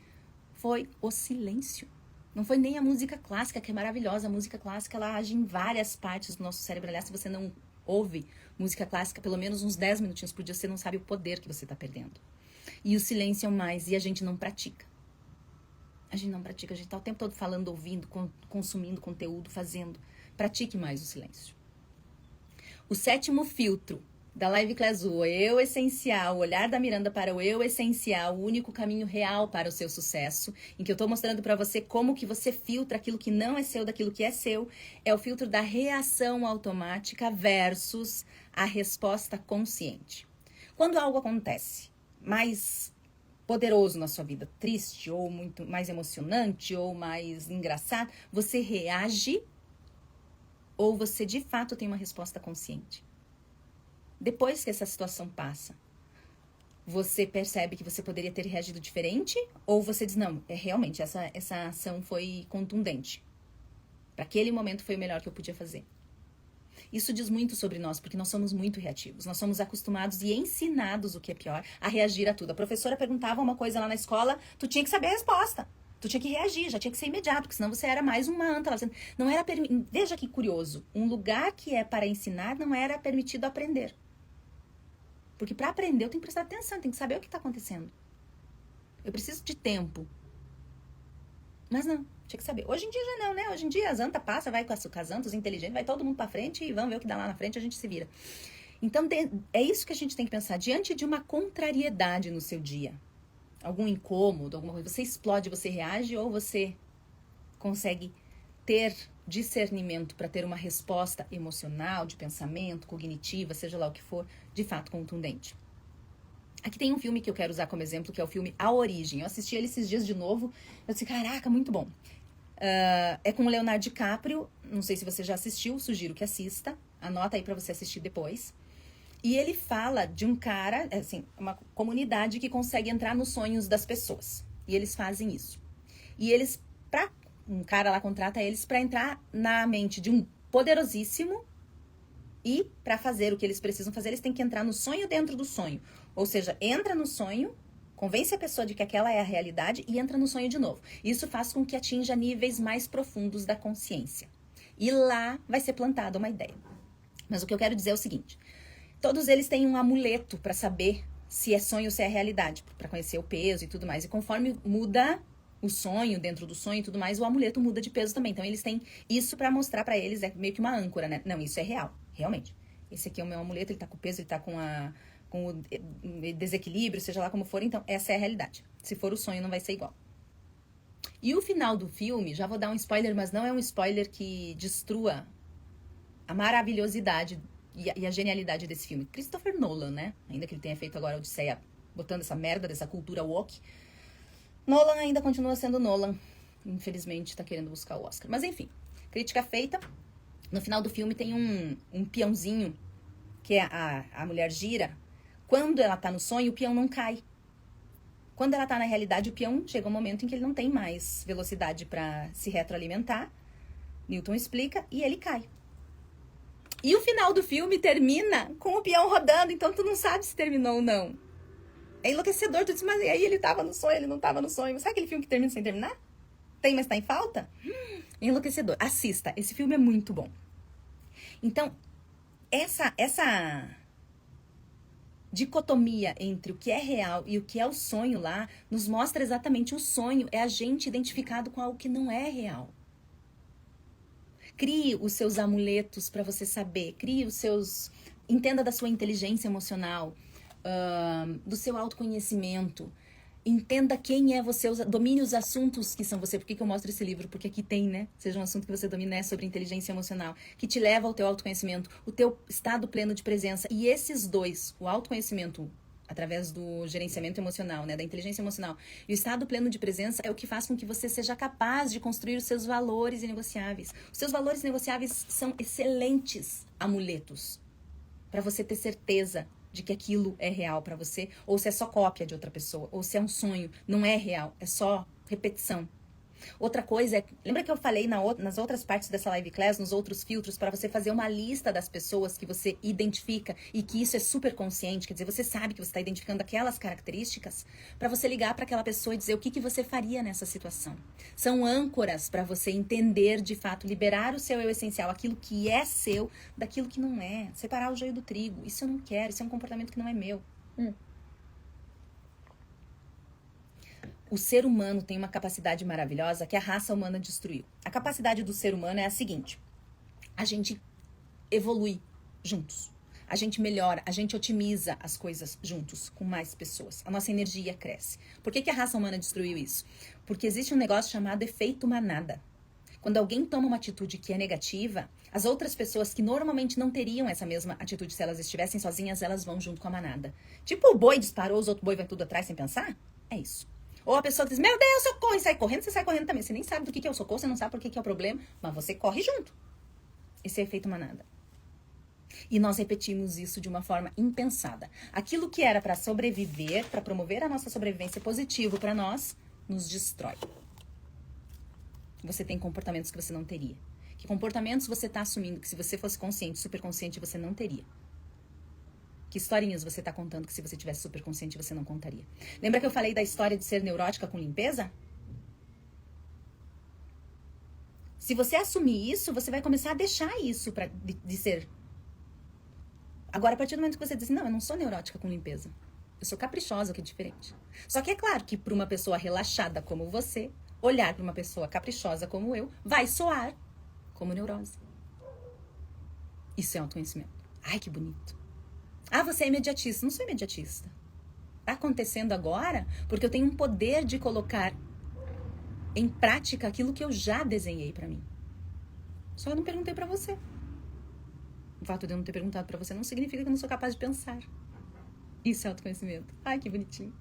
foi o silêncio. Não foi nem a música clássica, que é maravilhosa. A música clássica, ela age em várias partes do nosso cérebro. Aliás, se você não ouve música clássica pelo menos uns 10 minutinhos por dia, você não sabe o poder que você está perdendo. E o silêncio é o mais, e a gente não pratica. A gente não pratica, a gente está o tempo todo falando, ouvindo, consumindo conteúdo, fazendo. Pratique mais o silêncio. O 7º filtro da Live Class, o eu essencial, o olhar da Miranda para o eu essencial, o único caminho real para o seu sucesso, em que eu estou mostrando para você como que você filtra aquilo que não é seu daquilo que é seu, é o filtro da reação automática versus a resposta consciente. Quando algo acontece mais poderoso na sua vida, triste ou muito mais emocionante ou mais engraçado, você reage ou você de fato tem uma resposta consciente? Depois que essa situação passa, você percebe que você poderia ter reagido diferente? Ou você diz, não, realmente essa ação foi contundente. Para aquele momento foi o melhor que eu podia fazer. Isso diz muito sobre nós, porque nós somos muito reativos. Nós somos acostumados e ensinados, o que é pior, a reagir a tudo. A professora perguntava uma coisa lá na escola, tu tinha que saber a resposta. Tu tinha que reagir, já tinha que ser imediato, porque senão você era mais uma anta. Não era Veja que curioso. Um lugar que é para ensinar não era permitido aprender. Porque para aprender eu tenho que prestar atenção, eu tenho que saber o que está acontecendo. Eu preciso de tempo. Mas não, tinha que saber. Hoje em dia já não, né? Hoje em dia as antas passa, vai com as antas inteligentes, vai todo mundo para frente e vamos ver o que dá lá na frente, a gente se vira. Então é isso que a gente tem que pensar. Diante de uma contrariedade no seu dia, algum incômodo, alguma coisa, você explode, você reage ou você consegue ter discernimento para ter uma resposta emocional, de pensamento, cognitiva, seja lá o que for, de fato contundente. Aqui tem um filme que eu quero usar como exemplo, que é o filme A Origem. Eu assisti ele esses dias de novo, eu disse, caraca, muito bom. É com o Leonardo DiCaprio, não sei se você já assistiu, sugiro que assista, anota aí para você assistir depois. E ele fala de um cara, assim, uma comunidade que consegue entrar nos sonhos das pessoas. E eles fazem isso. E um cara lá contrata eles para entrar na mente de um poderosíssimo e para fazer o que eles precisam fazer, eles têm que entrar no sonho dentro do sonho. Ou seja, entra no sonho, convence a pessoa de que aquela é a realidade e entra no sonho de novo. Isso faz com que atinja níveis mais profundos da consciência. E lá vai ser plantada uma ideia. Mas o que eu quero dizer é o seguinte: todos eles têm um amuleto para saber se é sonho ou se é realidade, para conhecer o peso e tudo mais. E conforme muda o sonho, dentro do sonho e tudo mais, o amuleto muda de peso também. Então eles têm isso para mostrar para eles, é meio que uma âncora, né? Não, isso é real, realmente. Esse aqui é o meu amuleto, ele tá com o peso, ele tá com o desequilíbrio, seja lá como for. Então essa é a realidade. Se for o sonho, não vai ser igual. E o final do filme, já vou dar um spoiler, mas não é um spoiler que destrua a maravilhosidade e a genialidade desse filme. Christopher Nolan, né? Ainda que ele tenha feito agora a Odisseia, botando essa merda dessa cultura woke, Nolan ainda continua sendo Nolan. Infelizmente, tá querendo buscar o Oscar. Mas enfim, crítica feita. No final do filme tem um peãozinho, que é a mulher gira. Quando ela tá no sonho, o peão não cai. Quando ela tá na realidade, o peão chega um momento em que ele não tem mais velocidade para se retroalimentar. Newton explica e ele cai. E o final do filme termina com o peão rodando, então tu não sabe se terminou ou não. É enlouquecedor, tu diz, mas e aí ele tava no sonho, ele não tava no sonho. Sabe aquele filme que termina sem terminar? Tem, mas tá em falta? É enlouquecedor. Assista, esse filme é muito bom. Então, essa dicotomia entre o que é real e o que é o sonho lá, nos mostra exatamente o sonho é a gente identificado com algo que não é real. Crie os seus amuletos para você saber, entenda da sua inteligência emocional, do seu autoconhecimento, entenda quem é você, domine os assuntos que são você. Por que eu mostro esse livro? Porque aqui tem, né? Seja um assunto que você domine, sobre inteligência emocional, que te leva ao teu autoconhecimento, o teu estado pleno de presença. E esses dois, o autoconhecimento através do gerenciamento emocional, né, da inteligência emocional, e o estado pleno de presença é o que faz com que você seja capaz de construir os seus valores inegociáveis. Os seus valores negociáveis são excelentes amuletos para você ter certeza de que aquilo é real para você, ou se é só cópia de outra pessoa, ou se é um sonho, não é real, é só repetição. Outra coisa é, lembra que eu falei nas outras partes dessa live class, nos outros filtros, para você fazer uma lista das pessoas que você identifica e que isso é super consciente, quer dizer, você sabe que você está identificando aquelas características, para você ligar para aquela pessoa e dizer o que você faria nessa situação. São âncoras para você entender, de fato, liberar o seu eu essencial, aquilo que é seu, daquilo que não é. Separar o joio do trigo. Isso eu não quero, isso é um comportamento que não é meu. O ser humano tem uma capacidade maravilhosa que a raça humana destruiu. A capacidade do ser humano é a seguinte: a gente evolui juntos, a gente melhora, a gente otimiza as coisas juntos, com mais pessoas. A nossa energia cresce. Por que a raça humana destruiu isso? Porque existe um negócio chamado efeito manada. Quando alguém toma uma atitude que é negativa, as outras pessoas que normalmente não teriam essa mesma atitude se elas estivessem sozinhas, elas vão junto com a manada. Tipo, o boi disparou, os outros boi vai tudo atrás sem pensar? É isso. Ou a pessoa que diz, meu Deus, socorro, e sai correndo, você sai correndo também. Você nem sabe do que é o socorro, você não sabe por que é o problema, mas você corre junto. Esse é efeito manada. E nós repetimos isso de uma forma impensada. Aquilo que era para sobreviver, para promover a nossa sobrevivência positivo para nós, nos destrói. Você tem comportamentos que você não teria. Que comportamentos você está assumindo que se você fosse consciente, superconsciente, você não teria? Que historinhas você está contando que se você tivesse superconsciente, você não contaria? Lembra que eu falei da história de ser neurótica com limpeza? Se você assumir isso, você vai começar a deixar isso de ser. Agora, a partir do momento que você diz, não, eu não sou neurótica com limpeza. Eu sou caprichosa, que é diferente. Só que é claro que para uma pessoa relaxada como você, olhar para uma pessoa caprichosa como eu, vai soar como neurose. Isso é autoconhecimento. Ai, que bonito. Ah, você é imediatista. Não sou imediatista. Tá acontecendo agora porque eu tenho um poder de colocar em prática aquilo que eu já desenhei para mim. Só eu não perguntei para você. O fato de eu não ter perguntado para você não significa que eu não sou capaz de pensar. Isso é autoconhecimento. Ai, que bonitinho.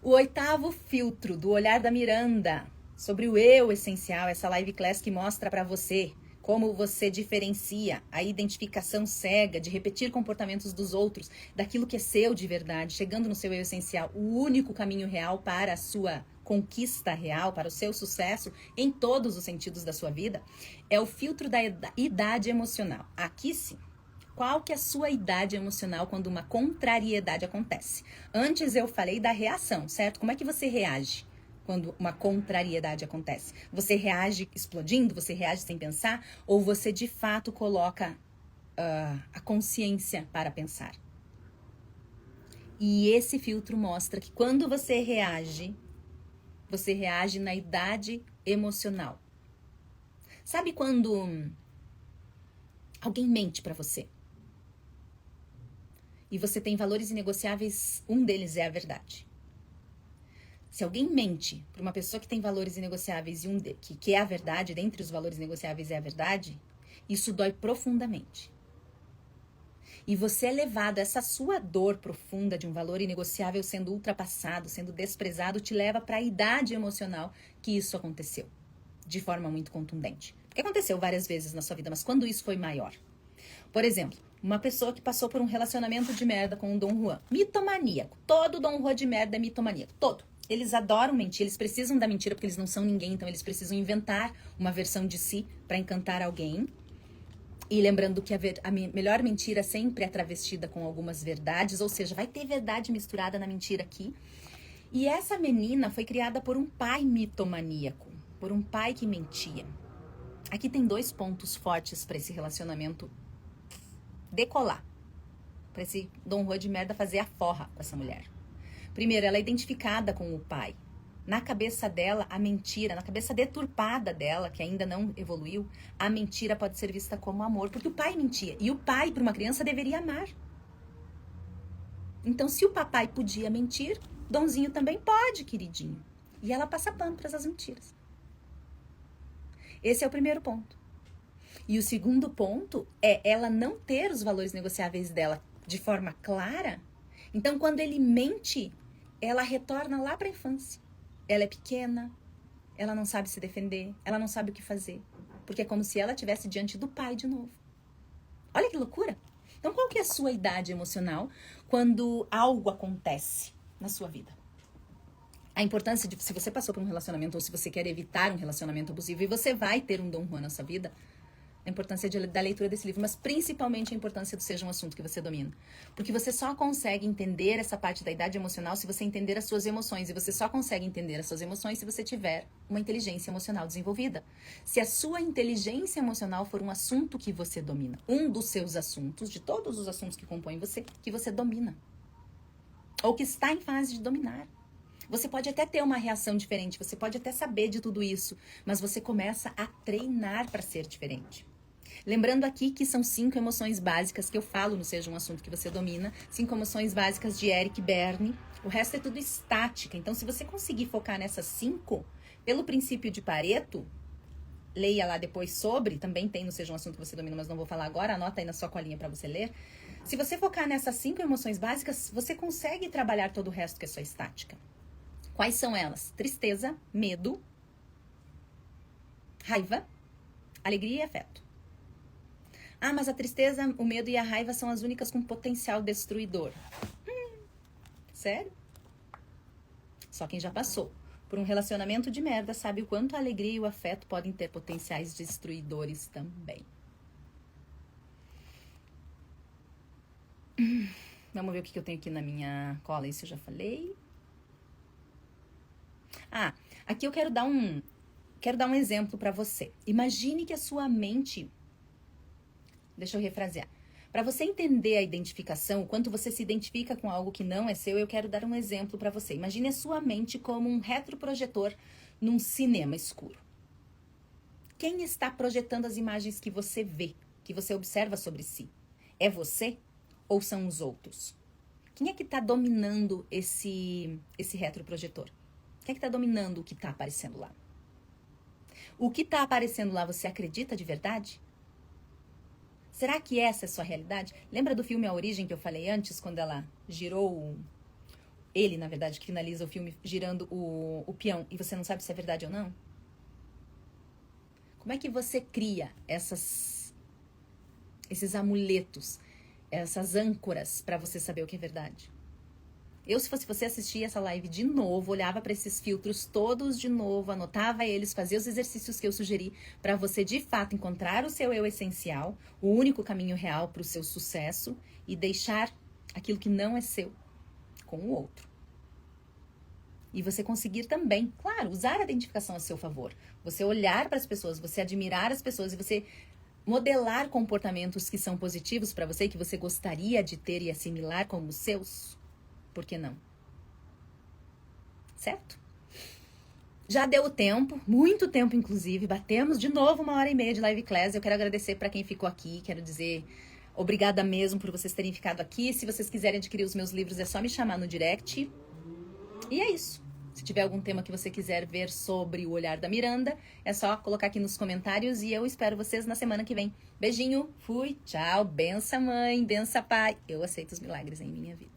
O 8º filtro do olhar da Miranda sobre o eu essencial, essa live class que mostra para você como você diferencia a identificação cega de repetir comportamentos dos outros daquilo que é seu de verdade, chegando no seu eu essencial, o único caminho real para a sua conquista real, para o seu sucesso em todos os sentidos da sua vida, é o filtro da idade emocional. Aqui sim. Qual que é a sua idade emocional quando uma contrariedade acontece? Antes eu falei da reação, certo? Como é que você reage quando uma contrariedade acontece? Você reage explodindo? Você reage sem pensar? Ou você de fato coloca a consciência para pensar? E esse filtro mostra que quando você reage na idade emocional. Sabe quando alguém mente para você? E você tem valores inegociáveis, um deles é a verdade. Se alguém mente para uma pessoa que tem valores inegociáveis e que é a verdade, dentre os valores negociáveis é a verdade, isso dói profundamente. E você é levado, essa sua dor profunda de um valor inegociável sendo ultrapassado, sendo desprezado, te leva para a idade emocional que isso aconteceu, de forma muito contundente. Porque aconteceu várias vezes na sua vida, mas quando isso foi maior? Por exemplo, uma pessoa que passou por um relacionamento de merda com um Dom Juan, mitomaníaco. Todo Dom Juan de merda é mitomaníaco, todo. Eles adoram mentir, eles precisam da mentira porque eles não são ninguém, então eles precisam inventar uma versão de si para encantar alguém. E lembrando que a melhor mentira sempre é travestida com algumas verdades, ou seja, vai ter verdade misturada na mentira aqui. E essa menina foi criada por um pai mitomaníaco, por um pai que mentia. Aqui tem 2 pontos fortes para esse relacionamento decolar, para esse Dom Juan de merda fazer a forra com essa mulher. Primeiro, ela é identificada com o pai. Na cabeça dela, a mentira, na cabeça deturpada dela, que ainda não evoluiu, a mentira pode ser vista como amor, porque o pai mentia. E o pai, para uma criança, deveria amar. Então, se o papai podia mentir, Donzinho também pode, queridinho. E ela passa pano para essas mentiras. Esse é o primeiro ponto. E o segundo ponto é ela não ter os valores negociáveis dela de forma clara. Então, quando ele mente, ela retorna lá para a infância. Ela é pequena, ela não sabe se defender, ela não sabe o que fazer. Porque é como se ela estivesse diante do pai de novo. Olha que loucura! Então, qual que é a sua idade emocional quando algo acontece na sua vida? A importância de, se você passou por um relacionamento ou se você quer evitar um relacionamento abusivo e você vai ter um Dom Juan na sua vida, a importância da leitura desse livro, mas principalmente a importância do Seja um Assunto que você domina. Porque você só consegue entender essa parte da idade emocional se você entender as suas emoções. E você só consegue entender as suas emoções se você tiver uma inteligência emocional desenvolvida. Se a sua inteligência emocional for um assunto que você domina, um dos seus assuntos, de todos os assuntos que compõem você, que você domina. Ou que está em fase de dominar. Você pode até ter uma reação diferente, você pode até saber de tudo isso, mas você começa a treinar para ser diferente. Lembrando aqui que são 5 emoções básicas que eu falo no Seja um Assunto que você domina. 5 emoções básicas de Eric Berne. O resto é tudo estática. Então, se você conseguir focar nessas 5, pelo princípio de Pareto, leia lá depois sobre, também tem no Seja um Assunto que você domina, mas não vou falar agora, anota aí na sua colinha para você ler. Se você focar nessas 5 emoções básicas, você consegue trabalhar todo o resto que é só estática. Quais são elas? Tristeza, medo, raiva, alegria e afeto. Ah, mas a tristeza, o medo e a raiva são as únicas com potencial destruidor. Sério? Só quem já passou por um relacionamento de merda sabe o quanto a alegria e o afeto podem ter potenciais destruidores também. Vamos ver o que eu tenho aqui na minha cola. Isso eu já falei. Aqui eu quero dar um exemplo para você. Imagine que a sua mente... Deixa eu refrasear. Para você entender a identificação, o quanto você se identifica com algo que não é seu, eu quero dar um exemplo para você. Imagine a sua mente como um retroprojetor num cinema escuro. Quem está projetando as imagens que você vê, que você observa sobre si? É você ou são os outros? Quem é que está dominando esse retroprojetor? Quem é que está dominando o que está aparecendo lá? O que está aparecendo lá, você acredita de verdade? Será que essa é a sua realidade? Lembra do filme A Origem que eu falei antes, quando ela girou... Ele, na verdade, que finaliza o filme girando o peão e você não sabe se é verdade ou não? Como é que você cria esses amuletos, essas âncoras para você saber o que é verdade? Eu, se fosse você, assistia essa live de novo, olhava para esses filtros todos de novo, anotava eles, fazia os exercícios que eu sugeri para você, de fato, encontrar o seu eu essencial, o único caminho real para o seu sucesso e deixar aquilo que não é seu com o outro. E você conseguir também, claro, usar a identificação a seu favor. Você olhar para as pessoas, você admirar as pessoas e você modelar comportamentos que são positivos para você, que você gostaria de ter e assimilar como seus. Por que não? Certo? Já deu o tempo, muito tempo inclusive, batemos de novo 1h30 de live class. Eu quero agradecer para quem ficou aqui, quero dizer obrigada mesmo por vocês terem ficado aqui. Se vocês quiserem adquirir os meus livros, é só me chamar no direct. E é isso. Se tiver algum tema que você quiser ver sobre o olhar da Miranda, é só colocar aqui nos comentários e eu espero vocês na semana que vem. Beijinho, fui, tchau, benção mãe, benção pai. Eu aceito os milagres em minha vida.